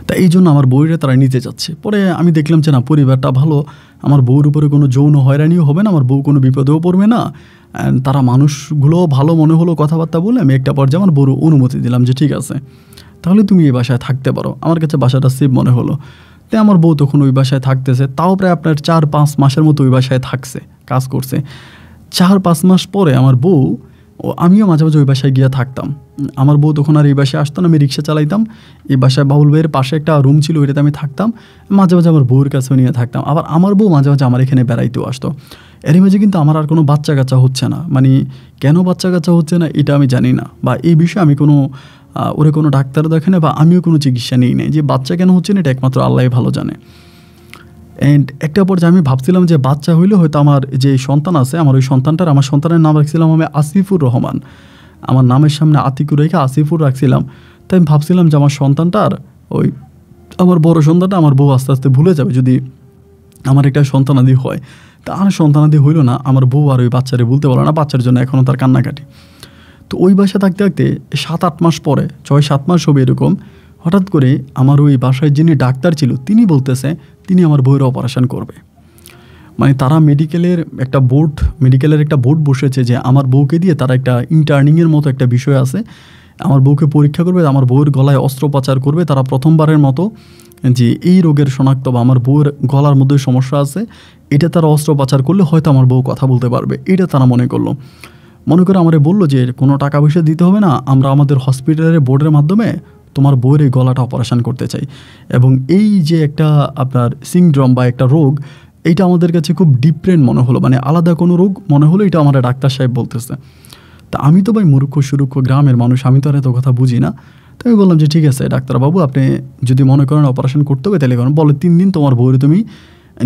তা এই জন্য আমার বউরে তারা নিতে যাচ্ছে। পরে আমি দেখলাম যে না, পরিবারটা ভালো, আমার বউর উপরে কোনো যৌন হয়রানিও হবে না, আমার বউ কোনো বিপদেও পড়বে না, তারা মানুষগুলোও ভালো মনে হলো, কথাবার্তা বলে আমি একটা পর্যায়ে আমার বউর অনুমতি দিলাম যে ঠিক আছে তাহলে তুমি এই বাসায় থাকতে পারো। আমার কাছে বাসাটা সেফ মনে হলো। তাই আমার বউ তখন ওই বাসায় থাকতেছে, তাও প্রায় আপনার 4-5 মাসের মতো ওই বাসায় থাকছে, কাজ করছে। 4-5 মাস পরে আমার বউ, আমিও মাঝে মাঝে ওই বাসায় গিয়ে থাকতাম। আমার বউ তখন আর এই বাসায় আসতো না, আমি রিক্সা চালাইতাম, এই বাসায় বাবুল ভাইয়ের পাশে একটা রুম ছিল, ওইটাতে আমি থাকতাম, মাঝে মাঝে আমার বউর কাছেও নিয়ে থাকতাম। আবার আমার বউ মাঝে মাঝে আমার এখানে বেড়াইতেও আসতো। এরই মাঝে কিন্তু আমার আর কোনো বাচ্চা কাচ্চা হচ্ছে না, মানে কেন বাচ্চা কাচ্চা হচ্ছে না এটা আমি জানি না, বা এই বিষয়ে আমি কোনো ওরে কোনো ডাক্তার দেখে না, বা আমিও কোনো চিকিৎসা নিই নাই, যে বাচ্চা কেন হচ্ছে না এটা একমাত্র আল্লাহই ভালো জানে। অ্যান্ড একটা পর্যায়ে আমি ভাবছিলাম যে বাচ্চা হইলে হয়তো আমার যে সন্তান আছে, আমার ওই আমার সন্তানের নাম রাখছিলাম আমি আসিফুর রহমান, আমার নামের সামনে আতিকুর রেখে আসিফুর রাখছিলাম। তাই আমি ভাবছিলাম যে আমার সন্তানটার ওই আমার বড় সন্তানটা আমার বউ আস্তে আস্তে ভুলে যাবে যদি আমার একটা সন্তানাদি হয়। তা আর সন্তানাদি হইল না, আমার বউ আর ওই বাচ্চারে বলতে পারলো না, বাচ্চার জন্য এখনও তার কান্নাকাটি। তো ওই বাসায় থাকতে থাকতে 7-8 মাস পরে, 6-7 মাস হবে এরকম, হঠাৎ করে আমার ওই বাসায় যিনি ডাক্তার ছিল তিনি বলতেছে তিনি আমার বউয়ের অপারেশন করবে। মানে তারা মেডিকেলের একটা বোর্ড বসেছে যে আমার বউকে দিয়ে তারা একটা ইন্টার্নিংয়ের মতো একটা বিষয় আছে, আমার বউকে পরীক্ষা করবে, আমার বউয়ের গলায় অস্ত্রোপচার করবে তারা প্রথমবারের মতো, যে এই রোগের শনাক্ত বা আমার বউয়ের গলার মধ্যে সমস্যা আছে, এটা তারা অস্ত্রোপচার করলে হয়তো আমার বউ কথা বলতে পারবে, এটা তারা মনে করলো। মনে করে আমারে বললো যে কোনো টাকা পয়সা দিতে হবে না, আমরা আমাদের হসপিটালের বোর্ডের মাধ্যমে তোমার বউয়ের এই গলাটা অপারেশন করতে চাই, এবং এই যে একটা আপনার সিনড্রোম বা একটা রোগ, এইটা আমাদের কাছে খুব ডিফারেন্ট মনে হলো, মানে আলাদা কোনো রোগ মনে হলো, এটা আমার ডাক্তার সাহেব বলতেছে। তা আমি তো ভাই মূর্খ সুরুক্ষ গ্রামের মানুষ, আমি তো আর এত কথা বুঝি না। তো আমি বললাম যে ঠিক আছে ডাক্তারবাবু, আপনি যদি মনে করেন অপারেশন করতে হবে তাহলে করেন, বলে 3 দিন তোমার বউরে তুমি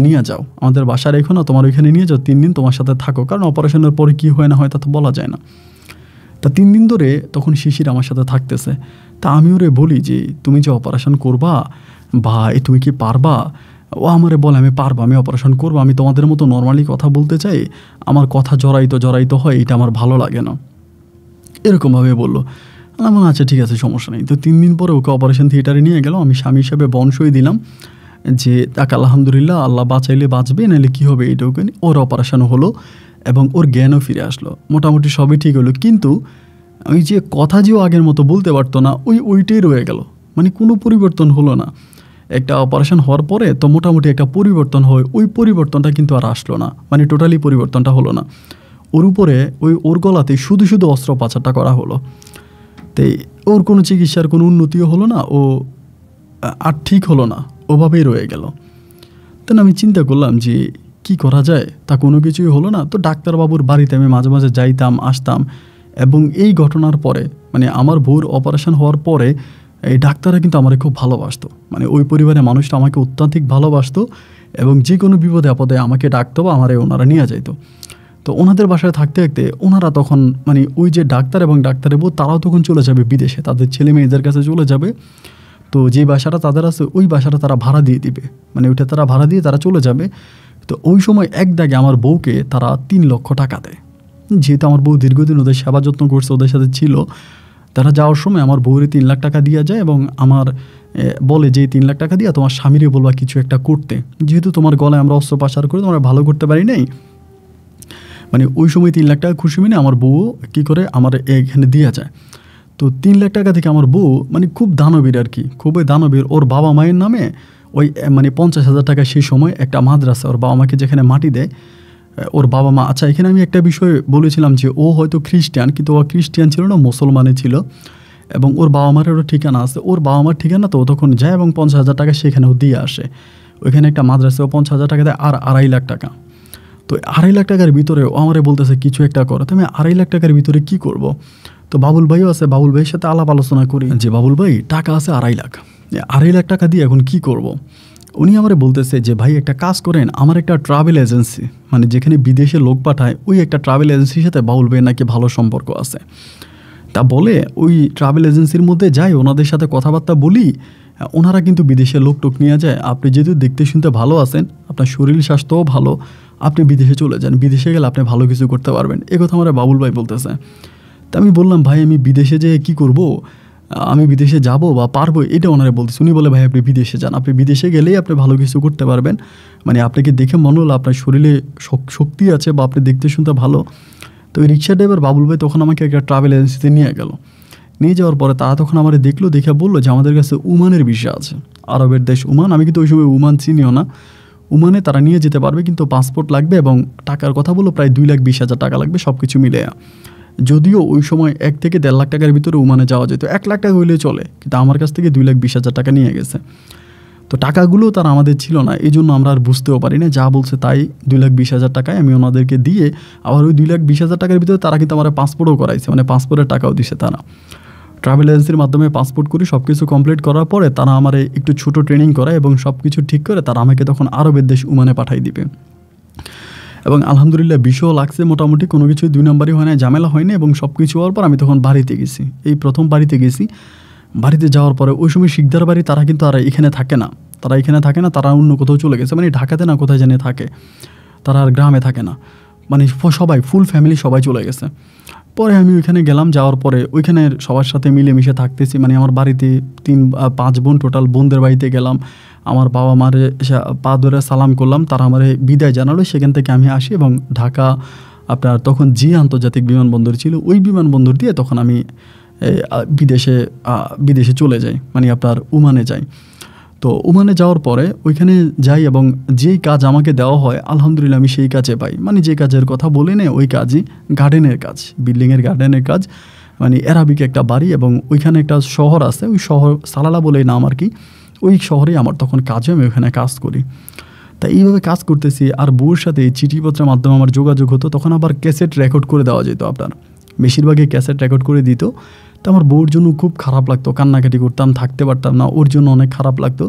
নিয়ে যাও আমাদের বাসায়, রেখো না, তোমার ওইখানে নিয়ে যাও, 3 দিন তোমার সাথে থাকো, কারণ অপারেশনের পরে কী হয় না হয় তা তো বলা যায় না। তা 3 দিন ধরে তখন শিশির আমার সাথে থাকতেছে। তা আমি ওরে বলি যে তুমি যে অপারেশন করবা বা তুমি কি পারবা? ও আমারে বলে আমি পারবো, আমি অপারেশন করবো, আমি তোমাদের মতো নর্মালি কথা বলতে চাই, আমার কথা জড়াইতো হয়, এটা আমার ভালো লাগে না, এরকমভাবে বললো। আমার আচ্ছা ঠিক আছে সমস্যা নেই। তো 3 দিন পরে ওকে অপারেশন থিয়েটারে নিয়ে গেল, আমি স্বামী হিসাবে বনসই দিলাম যে তাকে আলহামদুলিল্লাহ আল্লাহ বাঁচাইলে বাঁচবে, নাহলে কী হবে এইটাকে। ওর অপারেশনও হলো এবং ওর জ্ঞানও ফিরে আসলো, মোটামুটি সবই ঠিক হলো। কিন্তু ওই যে কথা যেও আগের মতো বলতে পারতো না, ওইটাই রয়ে গেল, মানে কোনো পরিবর্তন হলো না। একটা অপারেশন হওয়ার পরে তো মোটামুটি একটা পরিবর্তন হয়, ওই পরিবর্তনটা কিন্তু আর আসলো না, মানে টোটালি পরিবর্তনটা হলো না। ওর উপরে ওর গলাতে শুধু অস্ত্রোপচারটা করা হলো, তাই ওর কোনো চিকিৎসার কোনো উন্নতিও হলো না, ও আর ঠিক হলো না, ওভাবেই রয়ে গেল। তখন আমি চিন্তা করলাম যে কি করা যায়, তা কোনো কিছুই হলো না। তো ডাক্তারবাবুর বাড়িতে আমি মাঝে মাঝে যাইতাম আসতাম, এবং এই ঘটনার পরে মানে আমার বউর অপারেশন হওয়ার পরে এই ডাক্তাররা কিন্তু আমাকে খুব ভালোবাসতো, মানে ওই পরিবারের মানুষটা আমাকে অত্যাধিক ভালোবাসতো, এবং যে কোনো বিপদে আপদে আমাকে ডাকতো বা ওনারা নিয়ে যাইতো। তো ওনাদের বাসায় থাকতে থাকতে ওনারা তখন মানে ওই যে ডাক্তার এবং ডাক্তারের বউ তারাও তখন চলে যাবে বিদেশে, তাদের ছেলে মেয়েদের কাছে চলে যাবে। তো যে বাসাটা তাদের আছে ওই বাসাটা তারা ভাড়া দিয়ে দিবে, মানে ওইটা তারা ভাড়া দিয়ে তারা চলে যাবে। তো ওই সময় এক দাগে আমার বউকে তারা 3 লক্ষ টাকা দেয়, যেহেতু আমার বউ দীর্ঘদিন ওদের সেবা যত্ন করছে, ওদের সাথে ছিল। তারা যাওয়ার সময় আমার বউরে 3 লাখ টাকা দিয়ে যায়, এবং আমার বলে যে 3 লাখ টাকা দিয়ে তোমার স্বামীরে বলবা কিছু একটা করতে, যেহেতু তোমার গলায় আমরা অস্ত্রোপচার করে তোমরা ভালো করতে পারি নাই। মানে ওই সময় 3 লাখ টাকা খুশি মিনে আমার বউ কী করে আমার এখানে দিয়ে যায়। তো 3 লাখ টাকা থেকে আমার বউ মানে খুব দানবীর আর কি, খুবই দানবীর। ওর বাবা মায়ের নামে ওই মানে 50,000 টাকা সেই সময় একটা মাদ্রাসা, ওর বাবা মাকে যেখানে মাটি দেয় ওর বাবা মা। আচ্ছা এখানে আমি একটা বিষয় বলেছিলাম যে ও হয়তো খ্রিস্টান, কিন্তু ও খ্রিস্টান ছিল না, মুসলমানে ছিল, এবং ওর বাবা মারেরও ঠিকানা আছে। ওর বাবা মার ঠিকানা তো ও তখন যায় এবং 50,000 টাকা সেখানেও দিয়ে আসে। ওইখানে একটা মাদ্রাসাও 50,000 টাকা দেয়, আর 2.5 লাখ টাকা। তো 2.5 লাখ টাকার ভিতরে ও আমারে বলতেছে কিছু একটা করো। তো আমি 2.5 লাখ টাকার ভিতরে কি করব? তো বাবুল ভাইও আছে, বাবুল ভাইয়ের সাথে আলাপ আলোচনা করি যে বাবুল ভাই টাকা আছে 2.5 লাখ, 2,50,000 টাকা দিয়ে এখন কি করব। উনি আমারে বলতেছে যে ভাই একটা কাজ করেন, আমার একটা ট্রাভেল এজেন্সি মানে যেখানে বিদেশে লোক পাঠায় ওই একটা ট্রাভেল এজেন্সির সাথে বাউল ভাইয়ের নাকি ভালো সম্পর্ক আছে। তা বলে ওই ট্রাভেল এজেন্সির মধ্যে যাই, ওনাদের সাথে কথাবার্তা বলি, ওনারা কিন্তু বিদেশে লোক টোক নিয়ে যায়। আপনি যেহেতু দেখতে শুনতে ভালো আছেন, আপনার শরীর স্বাস্থ্যও ভালো, আপনি বিদেশে চলে যান, বিদেশে গেলে আপনি ভালো কিছু করতে পারবেন। এ কথা আমার বাবুল ভাই বলতেছে। তা আমি বললাম ভাই আমি বিদেশে যেয়ে কী করব, আমি বিদেশে যাব বা পারবো এটা ওনারা বলতেছে। উনি বলে ভাই আপনি বিদেশে যান, আপনি বিদেশে গেলেই আপনি ভালো কিছু করতে পারবেন, মানে আপনাকে দেখে মনে হলো আপনার শরীরে শক্তি আছে বা আপনি দেখতে শুনতে ভালো। তো ওই রিক্সা ড্রাইভার বাবুল ভাই তখন আমাকে একটা ট্রাভেল এজেন্সিতে নিয়ে গেল। নিয়ে যাওয়ার পরে তারা তখন আমার দেখলো, দেখে বললো যে আমাদের কাছে ওমানের ভিসা আছে, আরবের দেশ ওমান। আমি কিন্তু ওই সময় ওমান চিনিও না। ওমানে তারা নিয়ে যেতে পারবে, কিন্তু পাসপোর্ট লাগবে এবং টাকার কথা বললো প্রায় 2,20,000 টাকা লাগবে সব কিছু মিলে। যদিও ওই সময় 1 থেকে 1.5 লাখ টাকার ভিতরে ওমানে যাওয়া যেত, 1 লাখ টাকা হইলে চলে, কিন্তু আমার কাছ থেকে 2,20,000 টাকা নিয়ে গেছে। তো টাকাগুলো তারা আমাদের ছিল না, এই জন্য আমরা আর বুঝতেও পারি না, যা বলছে তাই 2,20,000 টাকায় আমি ওনাদেরকে দিয়ে আবার ওই 2,20,000 টাকার ভিতরে তারা কিন্তু আমার পাসপোর্টও করাইছে, মানে পাসপোর্টের টাকাও দিছে তারা। ট্রাভেল এজেন্সির মাধ্যমে পাসপোর্ট করি, সব কিছু কমপ্লিট করার পরে তারা আমার একটু ছোটো ট্রেনিং করায় এবং সব কিছু ঠিক করে তারা আমাকে তখন আরবের দেশ ওমানে পাঠাই দিবে। এবং আলহামদুলিল্লাহ বিষয় লাগছে, মোটামুটি কোনো কিছুই 2 নম্বরই হয় না, ঝামেলা হয়নি। এবং সব কিছু হওয়ার পর আমি তখন বাড়িতে গেছি, এই প্রথম বাড়িতে গেছি। বাড়িতে যাওয়ার পরে ওই সময় শিকদার বাড়ি, তারা কিন্তু আর এখানে থাকে না, তারা অন্য কোথাও চলে গেছে, মানে ঢাকাতে না কোথায় জানিয়ে থাকে, তারা আর গ্রামে থাকে না, মানে সবাই ফুল ফ্যামিলি সবাই চলে গেছে। পরে আমি ওইখানে গেলাম, যাওয়ার পরে ওইখানে সবার সাথে মিলেমিশে থাকতেছি, মানে আমার বাড়িতে 3-5 বোন, টোটাল বোনদের বাড়িতে গেলাম। আমার বাবা মারে পা ধরে সালাম করলাম, তারা আমার বিদায় জানালো। সেখান থেকে আমি আসি এবং ঢাকা আপনার তখন যে আন্তর্জাতিক বিমানবন্দর ছিল ওই বিমানবন্দর দিয়ে তখন আমি বিদেশে চলে যাই, মানে আপনার ওমানে যাই। তো ওমানে যাওয়ার পরে ওইখানে যাই এবং যেই কাজ আমাকে দেওয়া হয় আলহামদুলিল্লাহ আমি সেই কাজে পাই, মানে যে কাজের কথা বলে নেই ওই কাজই গার্ডেনের কাজ, বিল্ডিংয়ের গার্ডেনের কাজ, মানে অ্যারাবিক একটা বাড়ি এবং ওইখানে একটা শহর আছে, ওই শহর সালালা বলেই নাম আর কি, ওই শহরেই আমার তখন কাজে আমি ওইখানে কাজ করি। তাই এইভাবে কাজ করতেছি। আর বউর সাথে চিঠিপত্রের মাধ্যমে আমার যোগাযোগ হতো, তখন আবার ক্যাসেট রেকর্ড করে দেওয়া যেত, আপনার বেশিরভাগই ক্যাসেট রেকর্ড করে দিত। তো আমার বউর জন্য খুব খারাপ লাগতো, কান্নাকাটি করতাম, থাকতে পারতাম না, ওর জন্য অনেক খারাপ লাগতো।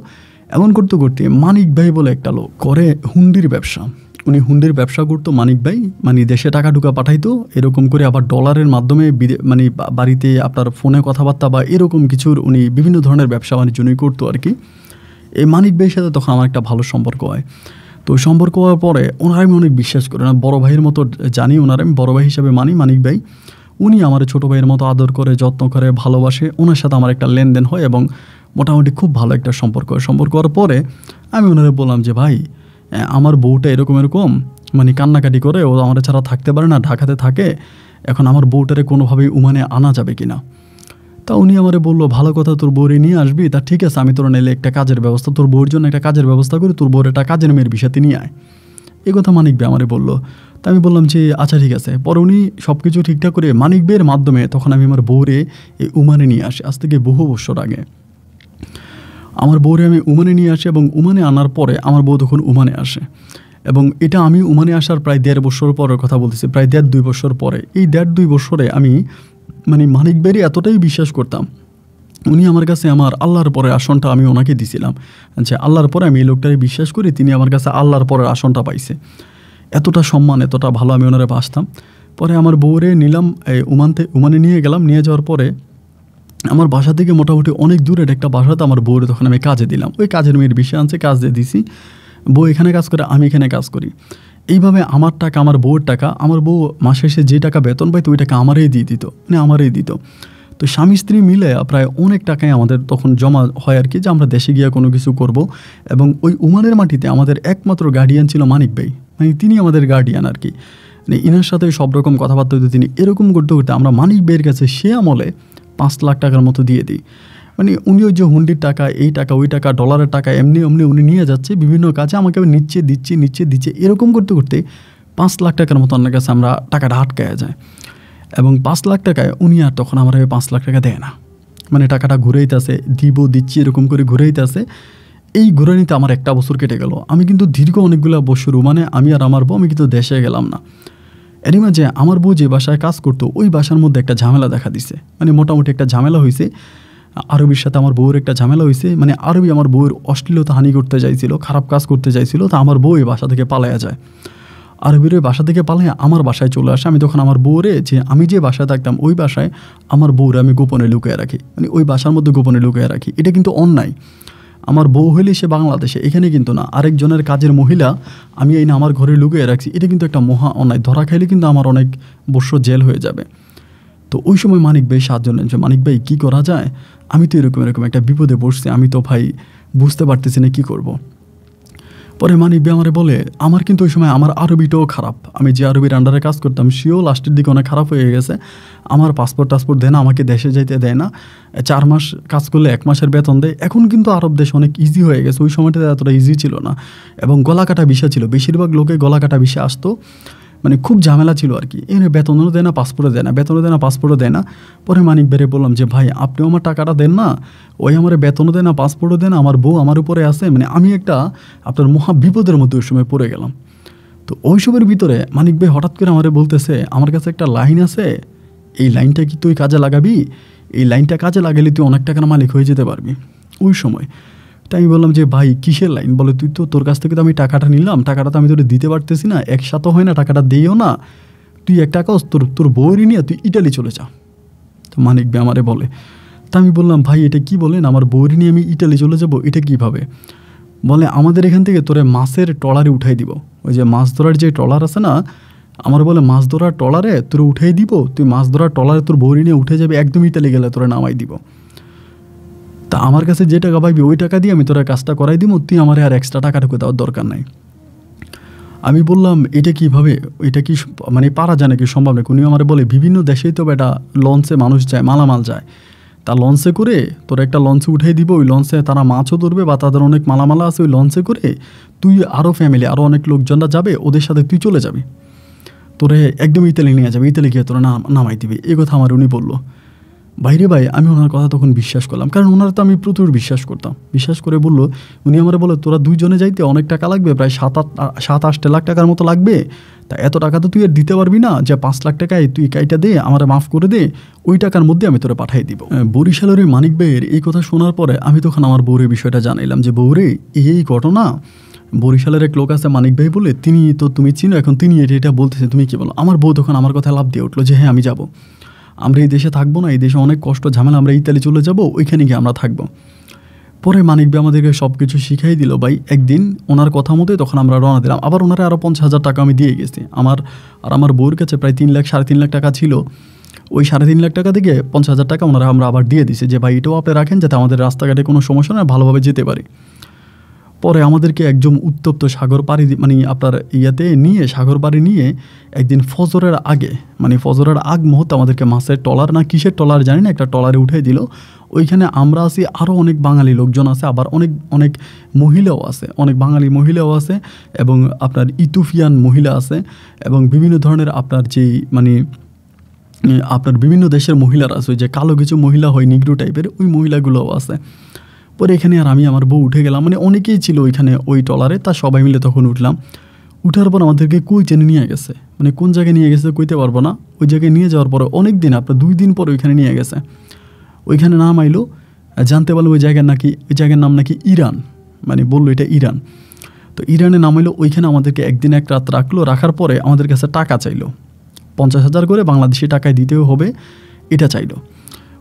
এমন করতে করতে মানিক ভাই বলে একটা লোক করে হুন্ডির ব্যবসা, উনি হুন্ডির ব্যবসা করতো মানিক ভাই, মানে দেশে টাকা ঢুকা পাঠাইতো, এরকম করে আবার ডলারের মাধ্যমে মানে বাড়িতে আপনার ফোনে কথাবার্তা বা এরকম কিছুর উনি বিভিন্ন ধরনের ব্যবসা বাণিজ্য উনি করতো আর কি। এই মানিক ভাইয়ের সাথে তখন আমার একটা ভালো সম্পর্ক হয়। তো সম্পর্ক হওয়ার পরে ওনারা আমি অনেক বিশ্বাস করি, না বড়ো ভাইয়ের মতো জানি, ওনারা আমি বড়ো ভাই হিসাবে মানি। মানিক ভাই উনি আমার ছোটো ভাইয়ের মতো আদর করে, যত্ন করে, ভালোবাসে। ওনার সাথে আমার একটা লেনদেন হয় এবং মোটামুটি খুব ভালো একটা সম্পর্ক হওয়ার পরে আমি ওনারা বললাম যে ভাই আমার বউটা এরকম মানে কান্নাকাটি করে, ও আমার ছাড়া থাকতে পারে না, ঢাকাতে থাকে, এখন আমার বউটারে কোনোভাবেই ওমানে আনা যাবে কিনা। তা উনি আমারে বললো ভালো কথা, তোর বউরে নিয়ে আসবি, তা ঠিক আছে আমি তোর নাইলে একটা কাজের ব্যবস্থা, তোর বউর জন্য একটা কাজের ব্যবস্থা করি, তোর বউর একটা কাজের মেয়ের বিষয়তে নিয়ে আয়। এই কথা মানিক ভাই আমারে বললো। তা আমি বললাম যে আচ্ছা ঠিক আছে। পরে উনি সব কিছু ঠিকঠাক করে মানিক ভাইয়ের মাধ্যমে তখন আমি আমার বউরে এই ওমানে নিয়ে আসি। আজ থেকে বহু বছর আগে আমার বউরে আমি ওমানে নিয়ে আসি এবং ওমানে আনার পরে আমার বউ তখন ওমানে আসে। এবং এটা আমি ওমানে আসার প্রায় 1.5 বছর পরের কথা বলতেছি, প্রায় 1.5-2 বছর পরে। এই 1.5-2 বছরে আমি মানে মানিক ভাইয়ের এতটাই বিশ্বাস করতাম, উনি আমার কাছে আমার আল্লাহর পরের আসনটা আমি ওনাকে দিছিলাম, যে আল্লাহর পরে আমি এই লোকটাকে বিশ্বাস করি, তিনি আমার কাছে আল্লাহর পরের আসনটা পাইছে। এতটা সম্মান, এতটা ভালো আমি ওনারে বাসতাম। পরে আমার বউরে নিলাম ওমানে নিয়ে গেলাম। নিয়ে যাওয়ার পরে আমার বাসা থেকে মোটামুটি অনেক দূরের একটা বাসাতে আমার বউরে তখন আমি কাজে দিলাম। ওই কাজের মেয়ের বিষয় আনছে, কাজ দিয়ে দিছি। বউ এখানে কাজ করে, আমি এখানে কাজ করি। এইভাবে আমার টাকা, আমার বউর টাকা, আমার বউ মাসে শেষে যে টাকা বেতন পাইতো ওই টাকা আমারই দিয়ে দিত, মানে আমারই দিত। তো স্বামী স্ত্রী মিলে প্রায় অনেক টাকাই আমাদের তখন জমা হয় আর কি, যে আমরা দেশে গিয়ে কোনো কিছু করব। এবং ওই ওমানের মাটিতে আমাদের একমাত্র গার্ডিয়ান ছিল মানিক ভাই, মানে তিনি আমাদের গার্ডিয়ান আর কি। মানে ইনার সাথে সব রকম কথাবার্তা হতো তিনি। এরকম করতে করতে আমরা মানিক ভাইয়ের কাছে সে আমলে 5 লাখ টাকার মতো দিয়ে দিই। মানে উনি ওই যে হুন্ডির টাকা, এই টাকা, ওই টাকা, ডলারের টাকা, এমনি উনি নিয়ে যাচ্ছে বিভিন্ন কাজে, আমাকে দিচ্ছে। এরকম করতে করতে 5 লাখ টাকার মতো ওনার কাছে আমরা টাকাটা আটকায়া যায়। এবং 5 লাখ টাকায় উনি আর তখন আমার 5 লাখ টাকা দেয় না, মানে টাকাটা ঘুরেইতেছে, দিচ্ছি এরকম করে ঘুরেইতেছে। এই ঘুরানিতে আমার 1 বছর কেটে গেল। আমি কিন্তু দীর্ঘ অনেকগুলো বছর মানে আমি আর আমার বউ আমি কিন্তু দেশে গেলাম না। এরই মাঝে আমার বউ যে বাসায় কাজ করতো ওই বাসার মধ্যে একটা ঝামেলা দেখা দিছে, মানে মোটামুটি একটা ঝামেলা হয়েছে। আরবির সাথে আমার বউয়ের একটা ঝামেলা হয়েছে, মানে আরবি আমার বউয়ের অশ্লীলতা হানি করতে চাইছিল, খারাপ কাজ করতে চাইছিল, তা আমার বউ এই বাসা থেকে পালায়া যায়। আরবির ওই বাসা থেকে পালায় আমার বাসায় চলে আসে। আমি তখন আমার বউরে, যে আমি যে বাসায় থাকতাম ওই বাসায় আমার বউরে আমি গোপনে লুকিয়ে রাখি, মানে ওই বাসার মধ্যে গোপনে লুকিয়ে রাখি। এটা কিন্তু অন্যায়। আমার বউ হইলে সে বাংলাদেশে, এখানে কিন্তু না, আরেকজনের কাজের মহিলা আমি এই না আমার ঘরে লুকিয়ে রাখছি, এটা কিন্তু একটা মহা অন্যায়। ধরা খাইলে কিন্তু আমার অনেক বছর জেল হয়ে যাবে। তো ওই সময় মানিক ভাই সাহায্য নেন যে মানিক ভাই কী করা যায়, আমি তো এরকম একটা বিপদে পড়ছি, আমি তো ভাই বুঝতে পারতেছি না কী করব। পরে মানিক ভাই আমারে বলে, আমার কিন্তু ওই সময় আমার আরবিটাও খারাপ, আমি যে আরবির আন্ডারে কাজ করতাম সেও লাস্টের দিকে অনেক খারাপ হয়ে গেছে। আমার পাসপোর্ট দেয় না, আমাকে দেশে যাইতে দেয় না, 4 মাস কাজ করলে 1 মাসের বেতন দেয়। এখন কিন্তু আরব দেশ অনেক ইজি হয়ে গেছে, ওই সময়টাতে এতটা ইজি ছিল না। এবং গলা কাটা ভিসা ছিল, বেশিরভাগ লোকে গলা কাটা ভিসা আসতো, মানে খুব ঝামেলা ছিল আর কি। এখানে বেতনও দেয় না, পাসপোর্টও দেয় না, বেতনও দেয় না, পাসপোর্টও দেয় না। পরে মানিক বেড়ে বললাম যে ভাই আপনিও আমার টাকাটা দেন না, ওই আমার বেতনও দেয় না, পাসপোর্টও দেয় না, আমার বউ আমার উপরে আছে, মানে আমি একটা আপনার মহা বিপদের মধ্যে ওই সময় পড়ে গেলাম। তো ওইসবের ভিতরে মানিক ভাই হঠাৎ করে আমারে বলতেছে, আমার কাছে একটা লাইন আছে, এই লাইনটা কি তুই কাজে লাগাবি, এই লাইনটা কাজে লাগালে তুই অনেক টাকার মালিক হয়ে যেতে পারবি। ওই সময় তাই আমি বললাম যে ভাই কিসের লাইন, বলে তুই তো তোর কাছ থেকে তো আমি টাকাটা নিলাম, টাকাটা তো আমি তোর দিতে পারতেছি না, একসাথে হয় না, টাকাটা দিইও না, তুই একটা কাজ তোর বউরই নিয়ে তুই ইটালি চলে যা। তো মানিক ভাই আমারে বলে, তা আমি বললাম ভাই এটা কি বলেন, আমার বউরই নিয়ে আমি ইটালি চলে যাব, এটা কীভাবে? বলে আমাদের এখান থেকে তোরে মাছের ট্রলারে উঠাই দিব, ওই যে মাছ ধরার যে ট্রলার আছে না, আমার বলে মাছ ধরার ট্রলারে তোরে উঠাই দিব, তুই মাছ ধরার ট্রলারে তোর বউরই নিয়ে উঠে যাবে, একদম ইটালি গেলে তোরে নামাই দিব। তা আমার কাছে যে টাকা পাইবি ওই টাকা দিয়ে আমি তোরা কাজটা করাই দিব, তুই আমার আর এক্সট্রা টাকাটুকু দেওয়ার দরকার নাই। আমি বললাম এটা কীভাবে, এটা কি মানে পারা যায় নাকি, সম্ভব নাকি? উনি আমার বলে বিভিন্ন দেশেই তো এটা লঞ্চে মানুষ যায়, মালামাল যায়, তা লঞ্চে করে তোরা একটা লঞ্চে উঠাই দিব, ওই লঞ্চে তারা মাছও ধরবে বা তাদের অনেক মালামালা আছে, ওই লঞ্চে করে তুই আরও ফ্যামিলি আরও অনেক লোকজনরা যাবে, ওদের সাথে তুই চলে যাবি, তোরে একদম ইতালি নিয়ে যাবে, ইতালি গিয়ে তোরা নামাই দিবি। এই কথা আমার উনি বললো। বাইরে ভাই আমি ওনার কথা তখন বিশ্বাস করলাম, কারণ ওনার তো আমি প্রচুর বিশ্বাস করতাম। বিশ্বাস করে বললো, উনি আমার বলে তোরা দুইজনে যাইতে অনেক টাকা লাগবে, প্রায় 7-8 লাখ টাকার মতো লাগবে, তা এত টাকা তো তুই আর দিতে পারবি না, যে 5 লাখ টাকায় তুই কাইটা দে, আমার মাফ করে দে, ওই টাকার মধ্যে আমি তোরা পাঠিয়ে দিব। বরিশালের ওই মানিক ভাইয়ের এই কথা শোনার পরে আমি তখন আমার বউরের বিষয়টা জানাইলাম যে বউরে এই ঘটনা, বরিশালের এক লোক আছে মানিক ভাই বলে, তিনি তো তুমি চিনো, এখন তিনি এটা বলতেছে, তুমি কি বলো? আমার বউ তখন আমার কথা লাভ দিয়ে উঠলো যে হ্যাঁ আমি যাবো, আমরা এই দেশে থাকবো না, এই দেশে অনেক কষ্ট ঝামেলা, আমরা ইতালি চলে যাব, ওইখানে গিয়ে আমরা থাকবো। পরে মানিক ভাই আমাদেরকে সব কিছু শিখাই দিল ভাই। একদিন ওনার কথা মতোই তখন আমরা রওনা দিলাম। আবার ওনারা আরও 50,000 টাকা আমি দিয়ে গেছি। আমার বউর কাছে প্রায় 3 লাখ 3.5 লাখ টাকা ছিল। ওই 3.5 লাখ টাকা থেকে 50,000 টাকা আমরা আবার দিয়ে দিছি যে ভাই এটাও আপনি রাখেন, যাতে আমাদের রাস্তাঘাটে কোনো সমস্যা না, ভালোভাবে যেতে পারি। পরে আমাদেরকে একদম উত্তপ্ত সাগর পাড়ি মানে আপনার সাগর পাড়ি নিয়ে একদিন ফজরের আগ মুহূর্তে আমাদেরকে মাছের ট্রলার না কিসের ট্রলার জানি না, একটা ট্রলারে উঠাই দিল। ওইখানে আমরা আছি, আরও অনেক বাঙালি লোকজন আছে, আবার অনেক মহিলাও আছে, অনেক বাঙালি মহিলাও আছে, এবং আপনার ইথিওপিয়ান মহিলা আছে, এবং বিভিন্ন ধরনের আপনার যেই আপনার বিভিন্ন দেশের মহিলারা আছে, ওই যে কালো কিছু মহিলা হয় নিগ্রো টাইপের, ওই মহিলাগুলোও আছে। পরে এখানে আর আমি আমার বউ উঠে গেলাম, মানে অনেকেই ছিল ওইখানে ওই ট্রলারে, তা সবাই মিলে তখন উঠলাম। উঠার পর আমাদেরকে কই চেনে নিয়ে গেছে, মানে কোন জায়গায় নিয়ে গেছে কইতে পারবো না। ওই জায়গায় নিয়ে যাওয়ার পরে অনেক দিন, আপনার 2 দিন পর ওইখানে নিয়ে গেছে। ওইখানে নাম আইলো, জানতে পারলো ওই জায়গার নাম নাকি ইরান, মানে বললো এটা ইরান। তো ইরানে নাম আইলো, ওইখানে আমাদেরকে একদিন এক রাত রাখলো। রাখার পরে আমাদের কাছে টাকা চাইলো, 50,000 করে বাংলাদেশি টাকায় দিতেও হবে, এটা চাইলো।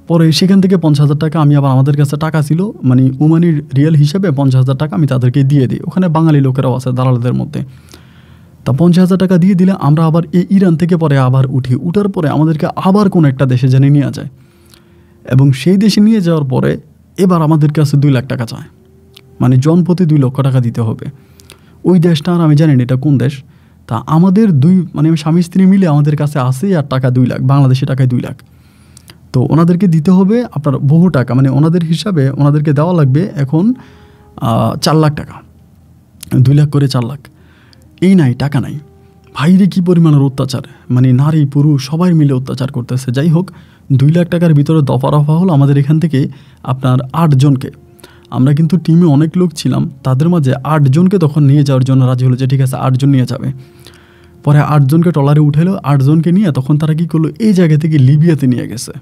পরে সেখান থেকে 50,000 টাকা আমি আবার, আমাদের কাছে টাকা ছিল মানে ওমানির রিয়েল হিসেবে 50,000 টাকা আমি তাদেরকে দিয়ে দিই। ওখানে বাঙালি লোকেরাও আছে দালালদের মধ্যে। তা 50,000 টাকা দিয়ে দিলে আমরা আবার এই ইরান থেকে পরে আবার উঠি। উঠার পরে আমাদেরকে আবার কোনো একটা দেশে জানি নিয়ে যায়, এবং সেই দেশে নিয়ে যাওয়ার পরে এবার আমাদের কাছে 2 লাখ টাকা চায়, মানে জনপ্রতি 2 লক্ষ টাকা দিতে হবে। ওই দেশটা আর আমি জানি না এটা কোন দেশ। তা আমাদের মানে স্বামী স্ত্রী মিলে আমাদের কাছে আসে আর টাকা 2 লাখ, বাংলাদেশি টাকায় 2 লাখ। তো ওনাদেরকে দিতে হবে আপনার বহু টাকা, মানে ওনাদের হিসাবে ওনাদেরকে দেওয়া লাগবে এখন 4 লাখ টাকা, 2 লাখ করে 4 লাখ। এই নাই, টাকা নাই। ভাইরে কী পরিমাণের অত্যাচার, মানে নারী পুরুষ সবাই মিলে অত্যাচার করতেছে। যাই হোক, 2 লাখ টাকার ভিতরে দফা রফা হলো আমাদের এখান থেকে আপনার 8 জনকে। আমরা কিন্তু টিমে অনেক লোক ছিলাম, তাদের মাঝে 8 জনকে তখন নিয়ে যাওয়ার জন্য রাজি হলো যে ঠিক আছে 8 জন নিয়ে যাবে। পরে 8 জনকে ট্রলারে উঠালো, 8 জনকে নিয়ে তখন তারা কী করলো, এই জায়গা থেকে লিবিয়াতে নিয়ে গেছে।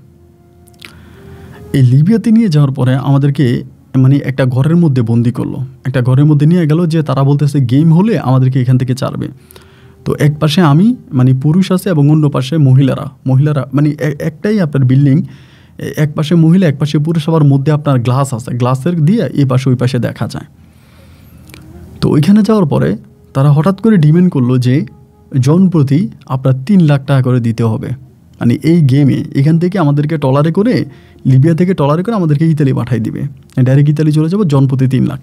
এই লিবিয়াতে নিয়ে যাওয়ার পরে আমাদেরকে মানে একটা ঘরের মধ্যে বন্দি করলো, একটা ঘরের মধ্যে নিয়ে গেল, যে তারা বলতেছে গেম হলে আমাদেরকে এখান থেকে ছাড়বে। তো এক পাশে আমি মানে পুরুষ আছে এবং অন্য পাশে মহিলারা মানে একটাই আপনার বিল্ডিং, এক পাশে মহিলা এক পাশে পুরুষ, আবার মধ্যে আপনার গ্লাস আছে, গ্লাসের দিয়ে এই পাশে ওই পাশে দেখা যায়। তো ওইখানে যাওয়ার পরে তারা হঠাৎ করে ডিমান্ড করলো যে জন প্রতি আপনার 3 লাখ টাকা করে দিতে হবে, মানে এই গেমে এখান থেকে আমাদেরকে টলারে করে, লিবিয়া থেকে টলারে করে আমাদেরকে ইতালি পাঠাই দিবে, ডাইরেক্ট ইতালি চলে যাবো, জন প্রতি 3 লাখ।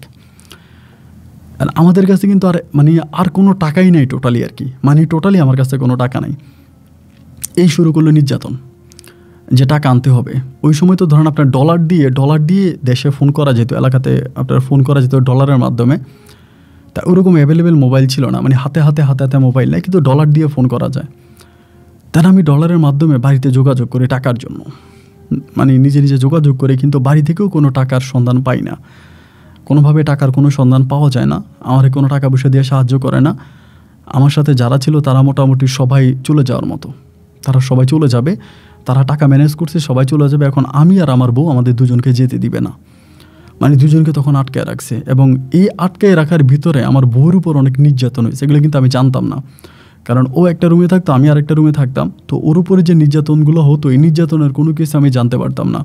আর আমাদের কাছে কিন্তু আর কোনো টাকাই নেই টোটালি আর কি, মানে টোটালি আমার কাছে কোনো টাকা নাই। এই শুরু করলো নির্যাতন, যে টাকা আনতে হবে। ওই সময় তো ধরেন আপনার ডলার দিয়ে দেশে ফোন করা যেত, এলাকাতে আপনার ফোন করা যেত ডলারের মাধ্যমে। তা ওরকম অ্যাভেলেবেল মোবাইল ছিল না, মানে হাতে হাতে মোবাইল নেই, কিন্তু ডলার দিয়ে ফোন করা যায়। তার আমি ডলারের মাধ্যমে বাড়িতে যোগাযোগ করি টাকার জন্য, মানে নিজে যোগাযোগ করে, কিন্তু বাড়ি থেকেও কোনো টাকার সন্ধান পাই না, কোনোভাবে টাকার কোনো সন্ধান পাওয়া যায় না। আমার কোনো টাকা পয়সা দিয়ে সাহায্য করে না। আমার সাথে যারা ছিল তারা মোটামুটি সবাই চলে যাওয়ার মতো, তারা সবাই চলে যাবে, তারা টাকা ম্যানেজ করছে, সবাই চলে যাবে। এখন আমি আর আমার বউ আমাদের দুজনকে যেতে দিবে না, মানে দুজনকে তখন আটকায় রাখছে। এবং এই আটকায় রাখার ভিতরে আমার বউর উপর অনেক নির্যাতন হয়েছে, এগুলো কিন্তু আমি জানতাম না, কারণ ও একটা রুমে থাকতো, আমি আরেকটা রুমে থাকতাম। তো ওর উপরে যে নির্যাতনগুলো হতো, এই নির্যাতনের কোনো কিছু আমি জানতে পারতাম না,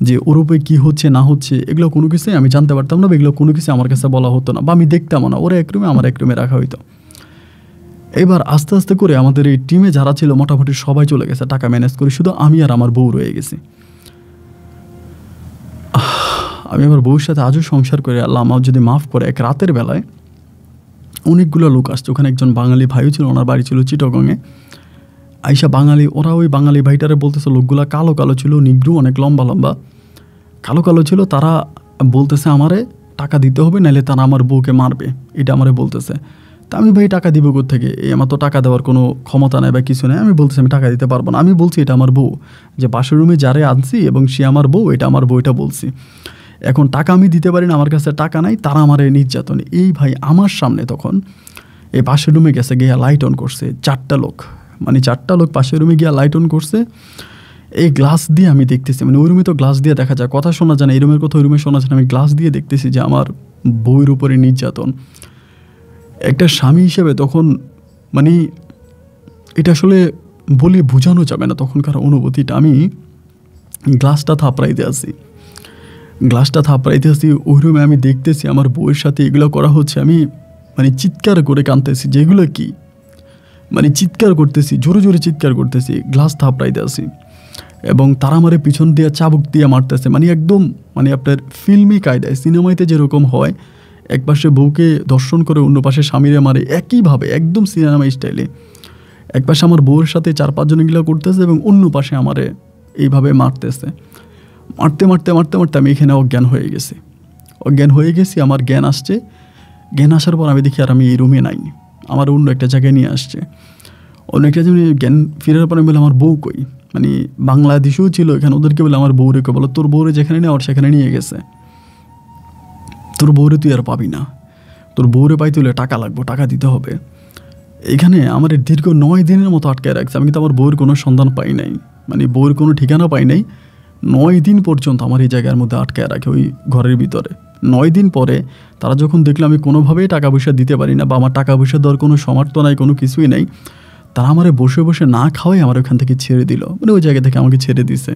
যে ওর উপরে কী হচ্ছে না হচ্ছে, এগুলো কোনো কিছুই আমি জানতে পারতাম না, বা এগুলো কোনো কিছু আমার কাছে বলা হতো না, বা আমি দেখতামও না। ওরা এক রুমে, আমার এক রুমে রাখা হইতো। এবার আস্তে আস্তে করে আমাদের এই টিমে যারা ছিল মোটামুটি সবাই চলে গেছে টাকা ম্যানেজ করে, শুধু আমি আর আমার বউ রয়ে গেছি। আমি আমার বউর সাথে আজও সংসার করে, আল্লাহ আমার যদি মাফ করে, এক রাতের বেলায় অনেকগুলো লোক আসছে, ওখানে একজন বাঙালি ভাইও ছিল, ওনার বাড়ি ছিল চিটাগংয়ে। আইসা বাঙালি, ওরা ওই বাঙালি ভাইটারে বলতেছে, লোকগুলা কালো কালো ছিল, নিগ্রু, অনেক লম্বা লম্বা কালো কালো ছিল, তারা বলতেছে আমারে টাকা দিতে হবে, নাহলে তারা আমার বউকে মারবে, এটা আমারে বলতেছে। তা আমি ভাই টাকা দিব কোত্থেকে, আমার তো টাকা দেওয়ার কোনো ক্ষমতা নেই বা কিছু নেই। আমি বলতেছি আমি টাকা দিতে পারবো না। আমি বলছি এটা আমার বউ, যে বাসের রুমে যারে আনছি এবং সে আমার বউ, এটা আমার বউ, এটা বলছি। এখন টাকা আমি দিতে পারি না, আমার কাছে টাকা নাই, তারা আমার এই নির্যাতন। এই ভাই আমার সামনে তখন এই পাশের রুমে গেছে, গিয়া লাইট অন করছে 4টা লোক, মানে 4টা লোক পাশের রুমে গিয়া লাইট অন করছে। এই গ্লাস দিয়ে আমি দেখতেছি, মানে ওই রুমে তো গ্লাস দিয়ে দেখা যায়, কথা শোনা যায় না, এই রুমের কথা ওই রুমে শোনা যায় না। আমি গ্লাস দিয়ে দেখতেছি যে আমার বউয়ের উপরে নির্যাতন। একটা স্বামী হিসেবে তখন মানে এটা আসলে বলে বোঝানো যাবে না তখনকার অনুভূতিটা। আমি গ্লাসটা থাপড়াইতে আসি, ওই রুমে আমি দেখতেছি আমার বউয়ের সাথে এগুলো করা হচ্ছে। আমি মানে চিৎকার করে কাঁদতেছি, যেগুলো কি মানে চিৎকার করতেছি, জোরে জোরে চিৎকার করতেছি, গ্লাস থাপড়াইতে আসি। এবং তারা আমারে পিছন দিয়ে চাবুক দিয়ে মারতেছে, মানে একদম মানে আপনার ফিল্মি কায়দায়, সিনেমাতে যেরকম হয়, এক পাশে বউকে দর্শন করে অন্য পাশে স্বামীরে মারে, একইভাবে একদম সিনেমা স্টাইলে এক পাশে আমার বউয়ের সাথে 4-5 জন এগুলো করতেছে, এবং অন্য পাশে আমারে এইভাবে মারতেছে। মারতে আমি এখানে অজ্ঞান হয়ে গেছি। আমার জ্ঞান আসছে, জ্ঞান আসার পর আমি দেখি আর আমি এই রুমে নাই, আমার অন্য একটা জায়গায় নিয়ে আসছে। অন্য একটা জায়গায় জ্ঞান ফেরার পর আমি বলে আমার বউ কই, মানে বাংলাদেশেও ছিল এখানে, ওদেরকে বলে আমার বউরে কে বলো, তোর বউরে যেখানে নেই ওর সেখানে নিয়ে গেছে, তোর বউরে তুই আর পাবি না, তোর বউরে পাইতে হলে টাকা লাগবে, টাকা দিতে হবে। এখানে আমার দীর্ঘ 9 দিনের মতো আটকায় রাখছে। আমি কিন্তু আমার বউয়ের কোনো সন্ধান পাই নাই, মানে বউয়ের কোনো ঠিকানা পাই নাই। 9 দিন পর্যন্ত আমার এই জায়গার মধ্যে আটকায় রাখে, ওই ঘরের ভিতরে। 9 দিন পরে তারা যখন দেখলো আমি কোনোভাবেই টাকা পয়সা দিতে পারি না, বা আমার টাকা পয়সা দেওয়ার কোনো সামর্থ্য নাই, কোনো কিছুই নেই, তারা আমারে বসে বসে না খাওয়াই আমার ওখান থেকে ছেড়ে দিল, মানে ওই জায়গা থেকে আমাকে ছেড়ে দিছে।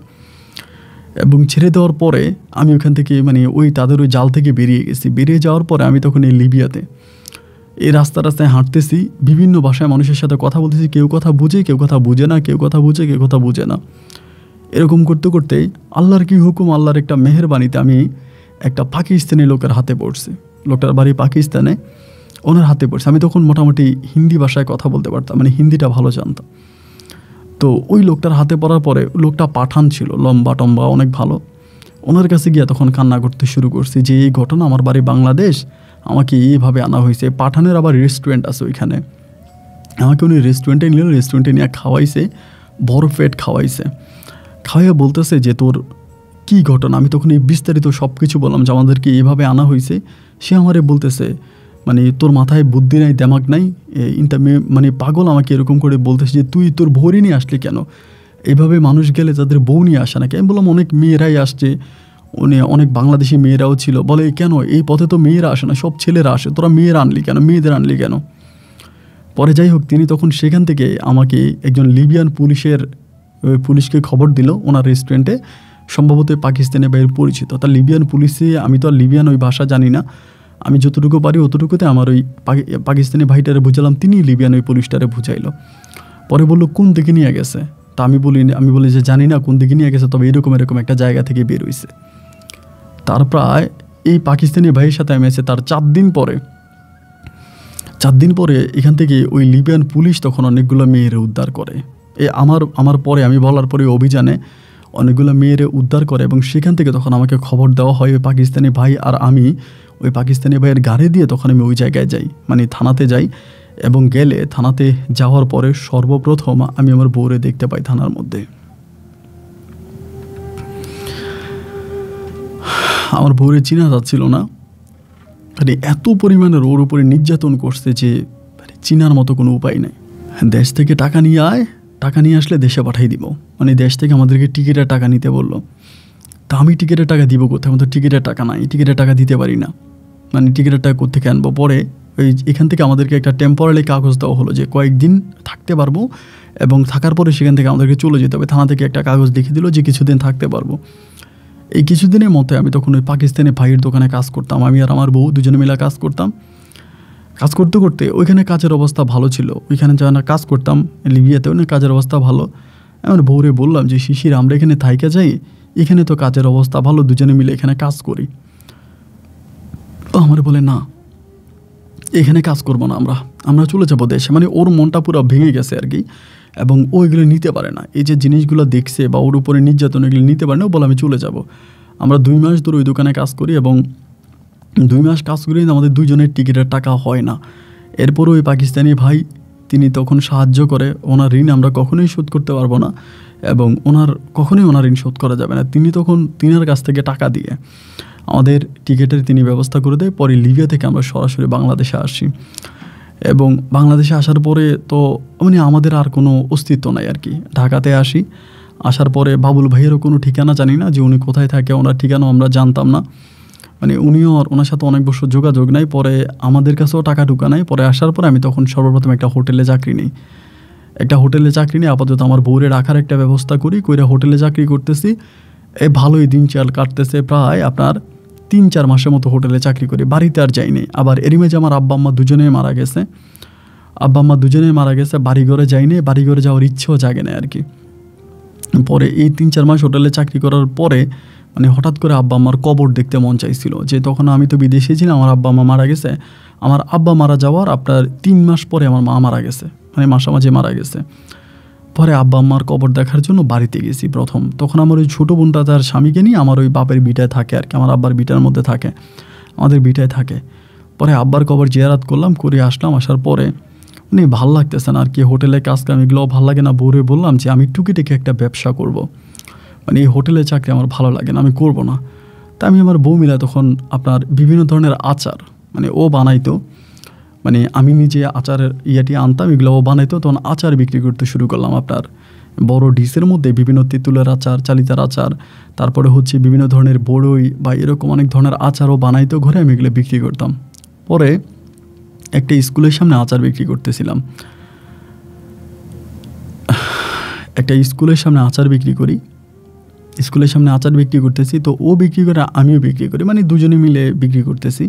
এবং ছেড়ে দেওয়ার পরে আমি ওখান থেকে মানে তাদের ওই জাল থেকে বেরিয়ে যাওয়ার পরে আমি তখন এই লিবিয়াতে এই রাস্তায় হাঁটতেছি, বিভিন্ন ভাষায় মানুষের সাথে কথা বলতেছি, কেউ কথা বুঝে, কেউ কথা বুঝে না, কেউ কথা বুঝে, কেউ কথা বুঝে না। এরকম করতে করতে আল্লাহর কি হুকুম, আল্লাহর একটা মেহেরবানিতে আমি একটা পাকিস্তানি লোকের হাতে পড়ছি। লোকটার বাড়ি পাকিস্তানে, ওনার হাতে পড়ছি। আমি তখন মোটামুটি হিন্দি ভাষায় কথা বলতে পারতাম, মানে হিন্দিটা ভালো জানতাম। তো ওই লোকটার হাতে পড়ার পরে, লোকটা পাঠান ছিল, লম্বা টম্বা, অনেক ভালো। ওনার কাছে গিয়ে তখন কান্না করতে শুরু করছি যে এই ঘটনা, আমার বাড়ি বাংলাদেশ, আমাকে এইভাবে আনা হয়েছে। পাঠানের আবার রেস্টুরেন্ট আছে ওইখানে, আমাকে উনি রেস্টুরেন্টে নিলেন, রেস্টুরেন্টে নিয়ে খাওয়াইছে, বড় পেট খাওয়াইছে। খাওয়াইয়া বলতেছে যে তোর কী ঘটনা। আমি তখন এই বিস্তারিত সব কিছু বললাম যে আমাদেরকে এইভাবে আনা হয়েছে। সে আমারে বলতেছে মানে তোর মাথায় বুদ্ধি নাই, দেমাগ নাই, মানে পাগল, আমাকে এরকম করে বলতেছে যে তুই তোর ভরি নিয়ে আসলি কেন। এভাবে মানুষ গেলে তাদের বউ নিয়ে আসে নাকি? আমি বললাম অনেক মেয়েরাই আসছে, অনেক বাংলাদেশি মেয়েরাও ছিল। বলে কেন এই পথে তো মেয়েরা আসে না, সব ছেলেরা আসে, তোরা মেয়েরা আনলি কেন, মেয়েদের আনলি কেন? পরে যাই হোক, তিনি তখন সেখান থেকে আমাকে একজন লিবিয়ান পুলিশকে খবর দিল ওনার রেস্টুরেন্টে, সম্ভবত পাকিস্তানি ভাইয়ের পরিচিত। তার লিবিয়ান পুলিশে, আমি তো আর লিবিয়ান ওই ভাষা জানি না, আমি যতটুকু পারি অতটুকুতে আমার ওই পাকিস্তানি ভাইটারে বুঝালাম, তিনি লিবিয়ান ওই পুলিশটারে বুঝাইলো। পরে বললো কোন দিকে নিয়ে গেছে? তা আমি বলি যে জানি না কোন দিকে নিয়ে গেছে, তবে এরকম একটা জায়গা থেকে বের হয়েছে। তার প্রায় এই পাকিস্তানি ভাইয়ের সাথে আমি এসে তার 4 দিন পরে এখান থেকে ওই লিবিয়ান পুলিশ তখন অনেকগুলো মেয়েরে উদ্ধার করে। আমার পরে, আমি বলার পরে অভিযানে অনেকগুলো মেয়েরে উদ্ধার করে, এবং সেখান থেকে তখন আমাকে খবর দেওয়া হয় ওই পাকিস্তানি ভাই, আর আমি ওই পাকিস্তানি ভাইয়ের গাড়ি দিয়ে তখন আমি ওই জায়গায় যাই, মানে থানাতে যাই। এবং গেলে থানাতে যাওয়ার পরে সর্বপ্রথম আমি আমার বউরে দেখতে পাই থানার মধ্যে। আমার বউরে চিনা যাচ্ছিল না, মানে এত পরিমাণের ওর উপরে নির্যাতন করছে যে চিনার মতো কোনো উপায় নেই। দেশ থেকে টাকা নিয়ে আয়, টাকা নিয়ে আসলে দেশে পাঠাই দিব, মানে দেশ থেকে আমাদেরকে টিকিটের টাকা নিতে বললো। তা আমি টিকিটের টাকা দিব কোথায়? আমার তো টিকিটের টাকা নাই, টিকিটের টাকা দিতে পারি না, মানে টিকিটের টাকা কোত্থেকে আনবো? পরে এখান থেকে আমাদেরকে একটা টেম্পোরারি কাগজ দেওয়া হলো যে কয়েকদিন থাকতে পারবো, এবং থাকার পরে সেখান থেকে আমাদেরকে চলে যেতে হবে। থানা থেকে একটা কাগজ লিখে দিল যে কিছুদিন থাকতে পারবো। এই কিছুদিনের মধ্যে আমি তখন ওই পাকিস্তানি ভাইয়ের দোকানে কাজ করতাম, আমি আর আমার বউ দুজনে মিলে কাজ করতাম। কাজ করতে করতে ওইখানে কাজের অবস্থা ভালো ছিল, ওইখানে যখন কাজ করতাম লিবিয়াতে, ওই কাজের অবস্থা ভালো। আমার বউরে বললাম যে শিশির, আমরা এখানে থাইকা যাই, এখানে তো কাজের অবস্থা ভালো, দুজনে মিলে এখানে কাজ করি। ও আমার বলে না, এখানে কাজ করবো না, আমরা চলে যাবো দেশে। মানে ওর মনটা পুরো ভেঙে গেছে আর কি, এবং ও এগুলো নিতে পারে না, এই যে জিনিসগুলো দেখছে বা ওর উপরে নির্যাতন এগুলো নিতে পারে না। ও বলে আমি চলে যাব। আমরা 2 মাস ধরে ওই দোকানে কাজ করি, এবং 2 মাস কাজ করি আমাদের দুজনের টিকিটের টাকা হয় না। এরপরও ওই পাকিস্তানি ভাই তিনি তখন সাহায্য করে, ওনার ঋণ আমরা কখনোই শোধ করতে পারবো না, এবং কখনোই ওনার ঋণ শোধ করা যাবে না। তিনি তখন তিনার কাছ থেকে টাকা দিয়ে আমাদের টিকিটের তিনি ব্যবস্থা করে দেয়। পরে লিবিয়া থেকে আমরা সরাসরি বাংলাদেশে আসি, এবং বাংলাদেশে আসার পরে তো মানে আমাদের আর কোনো অস্তিত্ব নাই আর কি। ঢাকাতে আসার পরে বাবুল ভাইয়েরও কোনো ঠিকানা জানি না, যে উনি কোথায় থাকে, ওনার ঠিকানাও আমরা জানতাম না, মানে উনিও ওনার সাথে অনেক বছর যোগাযোগ নাই। পরে আমাদের কাছেও টাকা ঢুকা নাই। পরে আসার পরে আমি তখন সর্বপ্রথম একটা হোটেলে চাকরি নিই। আপাতত আমার বউরে রাখার একটা ব্যবস্থা কইরা হোটেলে চাকরি করতেছি। ভালোই দিন চাল কাটতেছে, প্রায় আপনার 3-4 মাসের মতো হোটেলে চাকরি করি, বাড়িতে আর যাইনি। আবার এরই মাঝে আমার আব্বা আম্মা দুজনেই মারা গেছে, বাড়িঘরে যাইনি, বাড়িঘরে যাওয়ার ইচ্ছেও জাগে না আর কি। পরে এই 3-4 মাস হোটেলে চাকরি করার পরে মানে হঠাৎ করে আব্বা আম্মার কবর দেখতে মন চাইছিল, যে তখন আমি তো বিদেশে ছিলাম, আমার আব্বা আম্মা মারা গেছে। আমার আব্বা মারা যাওয়ার আপনার 3 মাস পরে আমার মা মারা গেছে, মানে মাঝামাঝি মারা গেছে। পরে আব্বা আম্মার কবর দেখার জন্য বাড়িতে গেছি প্রথম। তখন আমার ওই ছোটো বোনটা তার স্বামীকে নিয়ে আমার ওই বাপের ভিটায় থাকে আর কি, আমার আব্বার ভিটার মধ্যে থাকে, আমাদের ভিটায় থাকে। পরে আব্বার কবর জিয়ারাত করলাম, করে আসলাম। আসার পরে মানে ভাল লাগতেছে না আর কি, হোটেলে কাজ কাম এগুলো ভাল লাগে না। বউরে বললাম যে আমি টুকিটাকি একটা ব্যবসা করব, মানে এই হোটেলের চাকরি আমার ভালো লাগে না, আমি করব না। তা আমি আমার বউ মিলে তখন আপনার বিভিন্ন ধরনের আচার, মানে ও বানাইতো, মানে আমি নিজে আচারের ইয়াটি আনতাম, এগুলো ও বানাইতো। তখন আচার বিক্রি করতে শুরু করলাম, আপনার বড় ডিসের মধ্যে বিভিন্ন তেঁতুলের আচার, চালিতার আচার, তারপরে হচ্ছে বিভিন্ন ধরনের বড়ই বা এরকম অনেক ধরনের আচারও বানাইতো ঘরে, আমি এগুলো বিক্রি করতাম। পরে একটা স্কুলের সামনে আচার বিক্রি করতেছিলাম, স্কুলের সামনে আচার বিক্রি করতেছি। তো ও বিক্রি করে, আমিও বিক্রি করি, মানে দুজনে মিলে বিক্রি করতেছি।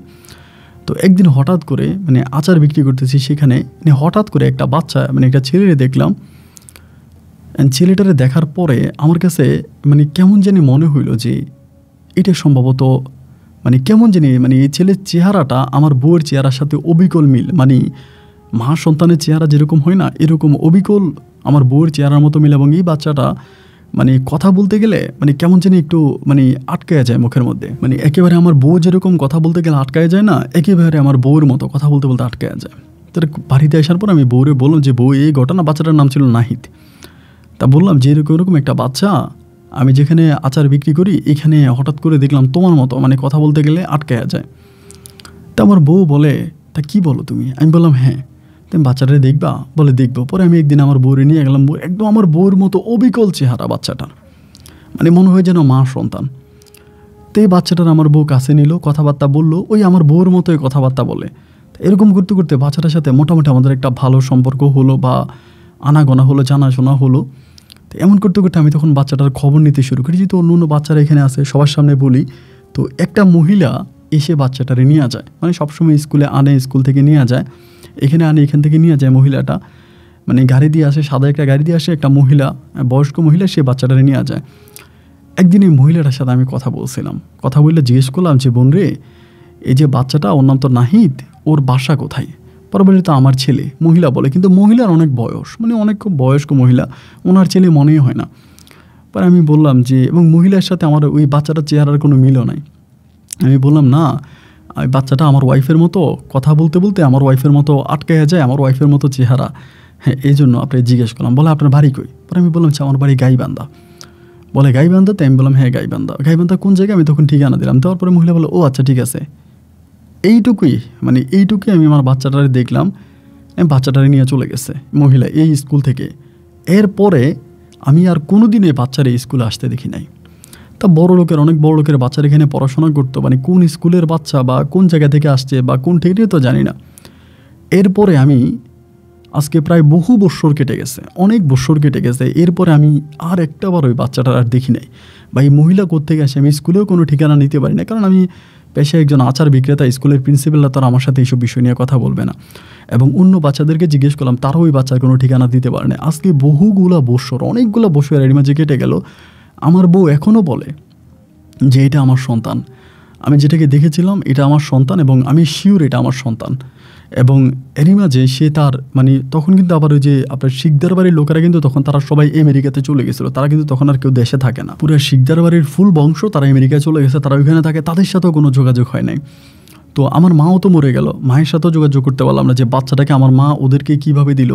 তো একদিন হঠাৎ করে মানে আচার বিক্রি করতেছি, সেখানে মানে হঠাৎ করে একটা বাচ্চা, মানে একটা ছেলেরে দেখলাম। ছেলেটারে দেখার পরে আমার কাছে মানে কেমন জানি মনে হইলো যে এটা সম্ভবত মানে কেমন জানি, মানে এই ছেলের চেহারাটা আমার বউয়ের চেহারার সাথে অবিকল মিল, মানে মা সন্তানের চেহারা যেরকম হয় না, এরকম অবিকল আমার বউয়ের চেহারার মতো মিল। এবং এই বাচ্চাটা মানে কথা বলতে গেলে মানে কেমন জানি একটু মানে আটকায়া যায় মুখের মধ্যে, মানে একেবারে আমার বউ যেরকম কথা বলতে গেলে আটকায় যায় না, একেবারে আমার বউয়ের মতো কথা বলতে বলতে আটকায়া যায়। তার বাড়িতে আসার পর আমি বউরে বললাম যে বউ এই ঘটনা, বাচ্চাটার নাম ছিল নাহিদ। তা বললাম যে এরকম একটা বাচ্চা, আমি যেখানে আচার বিক্রি করি এখানে হঠাৎ করে দেখলাম তোমার মতো মানে কথা বলতে গেলে আটকায়া যায়। তা আমার বউ বলে তা কি বলো তুমি? আমি বললাম হ্যাঁ। তুমি বাচ্চাটারে দেখবা? বলে দেখবো। পরে আমি একদিন আমার বউরে নিয়ে গেলাম, একদম আমার বউর মতো অবিকল চেহারা বাচ্চাটার, মানে মনে হয় যেন মা সন্তান। তো এই বাচ্চাটার আমার বউ কাছে নিল, কথাবার্তা বললো, ওই আমার বউর মতোই কথাবার্তা বলে। এরকম করতে করতে বাচ্চাটার সাথে মোটামুটি আমাদের একটা ভালো সম্পর্ক হলো, বা আনাগোনা হলো, জানাশোনা হলো। তো এমন করতে করতে আমি তখন বাচ্চাটার খবর নিতে শুরু করি, যেহেতু অন্য অন্য বাচ্চারা এখানে আছে, সবার সামনে বলি। তো একটা মহিলা এসে বাচ্চাটারে নিয়ে যায়, মানে সবসময় স্কুলে আনে, স্কুল থেকে নিয়ে যায়, এখানে আনে, এখান থেকে নিয়ে যায়। মহিলাটা মানে গাড়ি দিয়ে আসে, সাদা একটা গাড়ি দিয়ে আসে, একটা মহিলা, বয়স্ক মহিলা, সে বাচ্চাটারে নিয়ে যায়। একদিন এই মহিলাটার সাথে আমি কথা বলছিলাম, কথা বললে জিজ্ঞেস করলাম যে বোন রে, এই যে বাচ্চাটা, ওর নাম তো নাহিদ, ওর বাসা কোথায়? পরবর্তীতে আমার ছেলে, মহিলা বলে, কিন্তু মহিলার অনেক বয়স, মানে অনেক বয়স্ক মহিলা, ওনার ছেলে মনেই হয় না। পরে আমি বললাম যে, এবং মহিলার সাথে আমার ওই বাচ্চাটার চেহারার কোনো মিলও নাই। আমি বললাম না, ওই বাচ্চাটা আমার ওয়াইফের মতো, কথা বলতে বলতে আমার ওয়াইফের মতো আটকাইয়া যায়, আমার ওয়াইফের মতো চেহারা, হ্যাঁ এই জন্য আপনি জিজ্ঞেস করলাম। বলে আপনার বাড়ি কই? পরে আমি বললাম আমার বাড়ি গাইবান্ধা। বলে গাইবান্ধা? তাই আমি বললাম হ্যাঁ গাইবান্ধা। গাইবান্ধা কোন জায়গায়? আমি তখন ঠিকানা দিলাম। তারপরে মহিলা বলে ও আচ্ছা ঠিক আছে। এইটুকুই, মানে এইটুকুই আমি আমার বাচ্চাটারে দেখলাম, বাচ্চাটারে নিয়ে চলে গেছে মহিলা এই স্কুল থেকে। এরপরে আমি আর কোনো দিন এই বাচ্চারা এই স্কুলে আসতে দেখি নাই। তা বড় লোকের, অনেক বড় লোকের বাচ্চারা এখানে পড়াশোনা করতো, মানে কোন স্কুলের বাচ্চা বা কোন জায়গা থেকে আসছে বা কোন থেকে তো জানি না। এরপরে আমি আজকে প্রায় বহু বৎসর কেটে গেছে, অনেক বৎসর কেটে গেছে, এরপরে আমি আর একটাবার ওই বাচ্চাটার আর দেখি নাই। বা এই মহিলা কোত্থেকে আসে, আমি স্কুলেও কোনো ঠিকানা নিতে পারি না, কারণ আমি পেশায় একজন আচার বিক্রেতা। স্কুলের প্রিন্সিপালরা তারা আমার সাথে এইসব বিষয় নিয়ে কথা বলবে না। এবং অন্য বাচ্চাদেরকে জিজ্ঞেস করলাম, তারাও ওই বাচ্চার কোনো ঠিকানা দিতে পারে না। আজকে বহুগুলা বৎসর, অনেকগুলো বৎসর এর মাঝে কেটে গেল। আমার বউ এখনও বলে যে এটা আমার সন্তান, আমি যেটাকে দেখেছিলাম এটা আমার সন্তান, এবং আমি শিওর এটা আমার সন্তান। এবং এরই মাঝে সে তার, মানে তখন কিন্তু আবার ওই যে আপনার শিকদার বাড়ির লোকেরা কিন্তু তখন তারা সবাই আমেরিকাতে চলে গেছিলো, তারা কিন্তু তখন আর কেউ দেশে থাকে না, পুরো শিকদার বাড়ির ফুল বংশ তারা আমেরিকায় চলে গেছে, তারা ওইখানে থাকে, তাদের সাথেও কোনো যোগাযোগ হয় নাই। তো আমার মাও তো মরে গেল, মায়ের সাথেও যোগাযোগ করতে পারলাম না যে বাচ্চাটাকে আমার মা ওদেরকে কীভাবে দিল।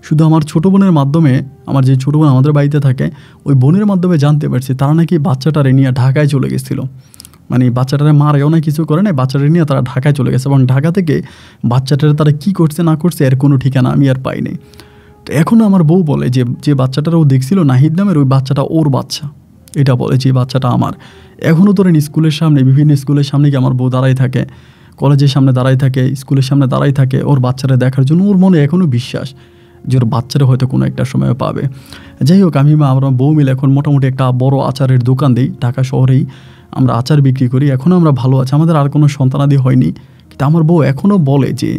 শুধু আমার ছোটো বোনের মাধ্যমে, আমার যে ছোটো বোন আমাদের বাড়িতে থাকে, ওই বোনের মাধ্যমে জানতে পারছি তারা নাকি বাচ্চাটারে নিয়ে ঢাকায় চলে গেছিলো। মানে বাচ্চাটারে মারেও না, কিছু করে না, বাচ্চাটা নিয়ে তারা ঢাকায় চলে গেছে, এবং ঢাকা থেকে বাচ্চাটারে তারা কী করছে না করছে এর কোনো ঠিকানা আমি আর পাইনি। তো এখনও আমার বউ বলে যে যে বাচ্চাটারও দেখছিল নাহিদ নামের, ওই বাচ্চাটা ওর বাচ্চা, এটা বলে যে বাচ্চাটা আমার। এখনও ধরেন স্কুলের সামনে, বিভিন্ন স্কুলের সামনে গিয়ে আমার বউ দাঁড়াই থাকে, কলেজের সামনে দাঁড়াই থাকে, স্কুলের সামনে দাঁড়াই থাকে ওর বাচ্চারা দেখার জন্য। ওর মনে এখনও বিশ্বাস যে ওর বাচ্চারা হয়তো কোনো একটা সময় পাবে। যাই হোক, আমি আমরা বউ মিলে এখন মোটামুটি একটা বড় আচারের দোকান দিই ঢাকা শহরেই, আমরা আচার বিক্রি করি। এখনও আমরা ভালো আছি, আমাদের আর কোনো সন্তানাদি হয়নি, কিন্তু আমার বউ এখনও বলে যে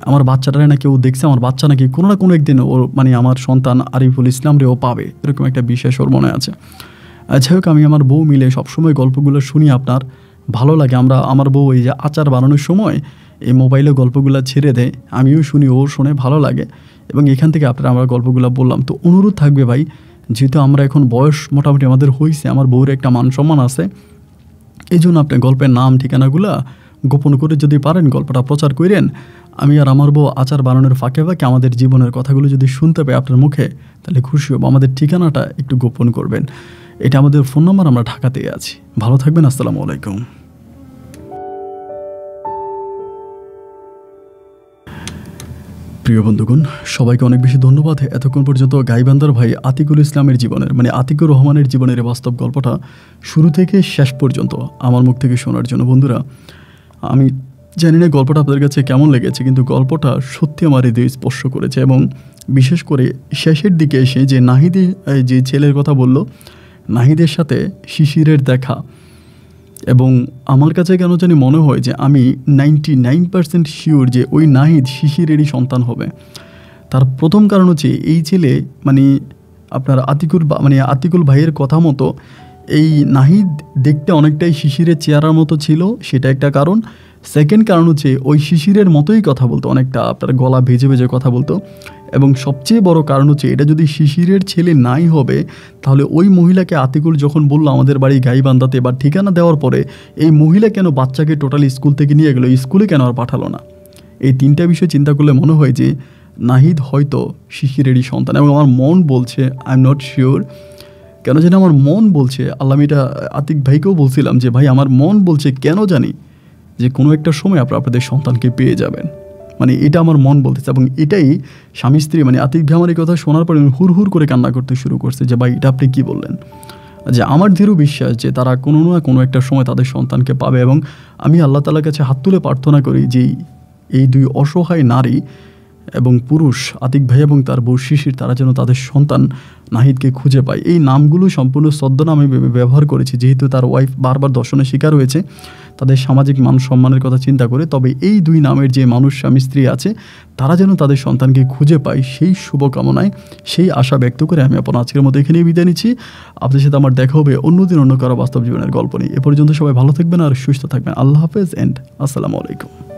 আমার বাচ্চাটারে নাকি ও দেখছে, আমার বাচ্চা নাকি কোনো না কোনো একদিন ওর, মানে আমার সন্তান আরিফুল ইসলাম রে ও পাবে, এরকম একটা বিশেষ ওর মনে আছে। যাই হোক, আমি আমার বউ মিলে সবসময় গল্পগুলো শুনি, আপনার ভালো লাগে। আমার বউ এই যে আচার বানানোর সময় এই মোবাইলে গল্পগুলো ছেড়ে দেয়, আমিও শুনি, ও শুনে, ভালো লাগে। এবং এখান থেকে আপনারা আমরা গল্পগুলো বললাম। তো অনুরোধ থাকবে ভাই, যেহেতু আমরা এখন বয়স মোটামুটি আমাদের হয়েছে, আমার বউর একটা মান সম্মান আছে, এই জন্য আপনি গল্পের নাম ঠিকানাগুলো গোপন করে যদি পারেন গল্পটা প্রচার করেন। আমি আর আমার বউ আচার বানানোর ফাঁকে ফাঁকে আমাদের জীবনের কথাগুলো যদি শুনতে পাই আপনার মুখে, তাহলে খুশি হব। আমাদের ঠিকানাটা একটু গোপন করবেন, এটা আমাদের ফোন নাম্বার, আমরা ঢাকাতেই আছি। ভালো থাকবেন, আসসালামু আলাইকুম। প্রিয় বন্ধুগণ, সবাইকে অনেক বেশি ধন্যবাদ এতক্ষণ পর্যন্ত গাইবান্ধার ভাই আতিকুল ইসলামের জীবনের, মানে আতিকুর রহমানের জীবনের বাস্তব গল্পটা শুরু থেকে শেষ পর্যন্ত আমার মুখ থেকে শোনার জন্য। বন্ধুরা, আমি জানি না গল্পটা আপনাদের কাছে কেমন লেগেছে, কিন্তু গল্পটা সত্যি আমার হৃদয় স্পর্শ করেছে। এবং বিশেষ করে শেষের দিকে এসে যে নাহিদের, যে ছেলের কথা বলল, নাহিদের সাথে শিশিরের দেখা, এবং আমার কাছে কেন জানি মনে হয় যে আমি 99% শিওর যে ওই নাহিদ শিশিরেরই সন্তান হবে। তার প্রথম কারণ হচ্ছে এই ছেলে, মানে আপনার আতিকুল ভাইয়ের কথা মতো এই নাহিদ দেখতে অনেকটাই শিশিরের চেহারার মতো ছিল, সেটা একটা কারণ। সেকেন্ড কারণ হচ্ছে ওই শিশিরের মতোই কথা বলতো, অনেকটা আপনার গলা ভেজে ভেজে কথা বলতো। এবং সবচেয়ে বড় কারণ হচ্ছে এটা যদি শিশিরের ছেলে নাই হবে, তাহলে ওই মহিলাকে আতিকুল যখন বললো আমাদের বাড়ি গাইবান্ধাতে, বা ঠিকানা দেওয়ার পরে এই মহিলা কেন বাচ্চাকে টোটালি স্কুল থেকে নিয়ে গেলো, স্কুলে কেন আর পাঠালো না? এই তিনটা বিষয় চিন্তা করলে মনে হয় যে নাহিদ হয়তো শিশিরেরই সন্তান। এবং আমার মন বলছে, আই এম নট শিওর, কেন জানি আমার মন বলছে, আল্লাহ, আমি এটা আতিক ভাইকেও বলছিলাম যে ভাই আমার মন বলছে কেন জানি যে কোনো একটা সময় আপনাদের সন্তানকে পেয়ে যাবেন। মানে এটা আমার মন বলতেছে। এবং এটাই স্বামী স্ত্রী মানে আতিক ভাই আমার এই কথা শোনার পরে হুর হুর করে কান্না করতে শুরু করছে যে ভাই এটা আপনি কী বললেন। যে আমার দৃঢ় বিশ্বাস যে তারা কোনো না কোনো একটা সময় তাদের সন্তানকে পাবে, এবং আমি আল্লাহ তাআলার কাছে হাত তুলে প্রার্থনা করি যে এই দুই অসহায় নারী এবং পুরুষ আতিক ভাই এবং তার বউ শিশির তারা যেন তাদের সন্তান নাহিদকে খুঁজে পায়। এই নামগুলো সম্পূর্ণ ছদ্মনাম আমি ব্যবহার করেছি যেহেতু তার ওয়াইফ বারবার দর্শনের শিকার হয়েছে, তাদের সামাজিক মান সম্মানের কথা চিন্তা করে। তবে এই দুই নামের যে মানুষ স্বামী স্ত্রী আছে তারা যেন তাদের সন্তানকে খুঁজে পায় সেই শুভকামনায়, সেই আশা ব্যক্ত করে আমি আপনার আজকের মতো এখানেই বিদায় নিচ্ছি। আপনাদের সাথে আমার দেখা হবে অন্যদিন অন্য কারো বাস্তব জীবনের গল্প নিয়ে। এ পর্যন্ত সবাই ভালো থাকবেন আর সুস্থ থাকবেন। আল্লাহ হাফেজ অ্যান্ড আসসালামু আলাইকুম।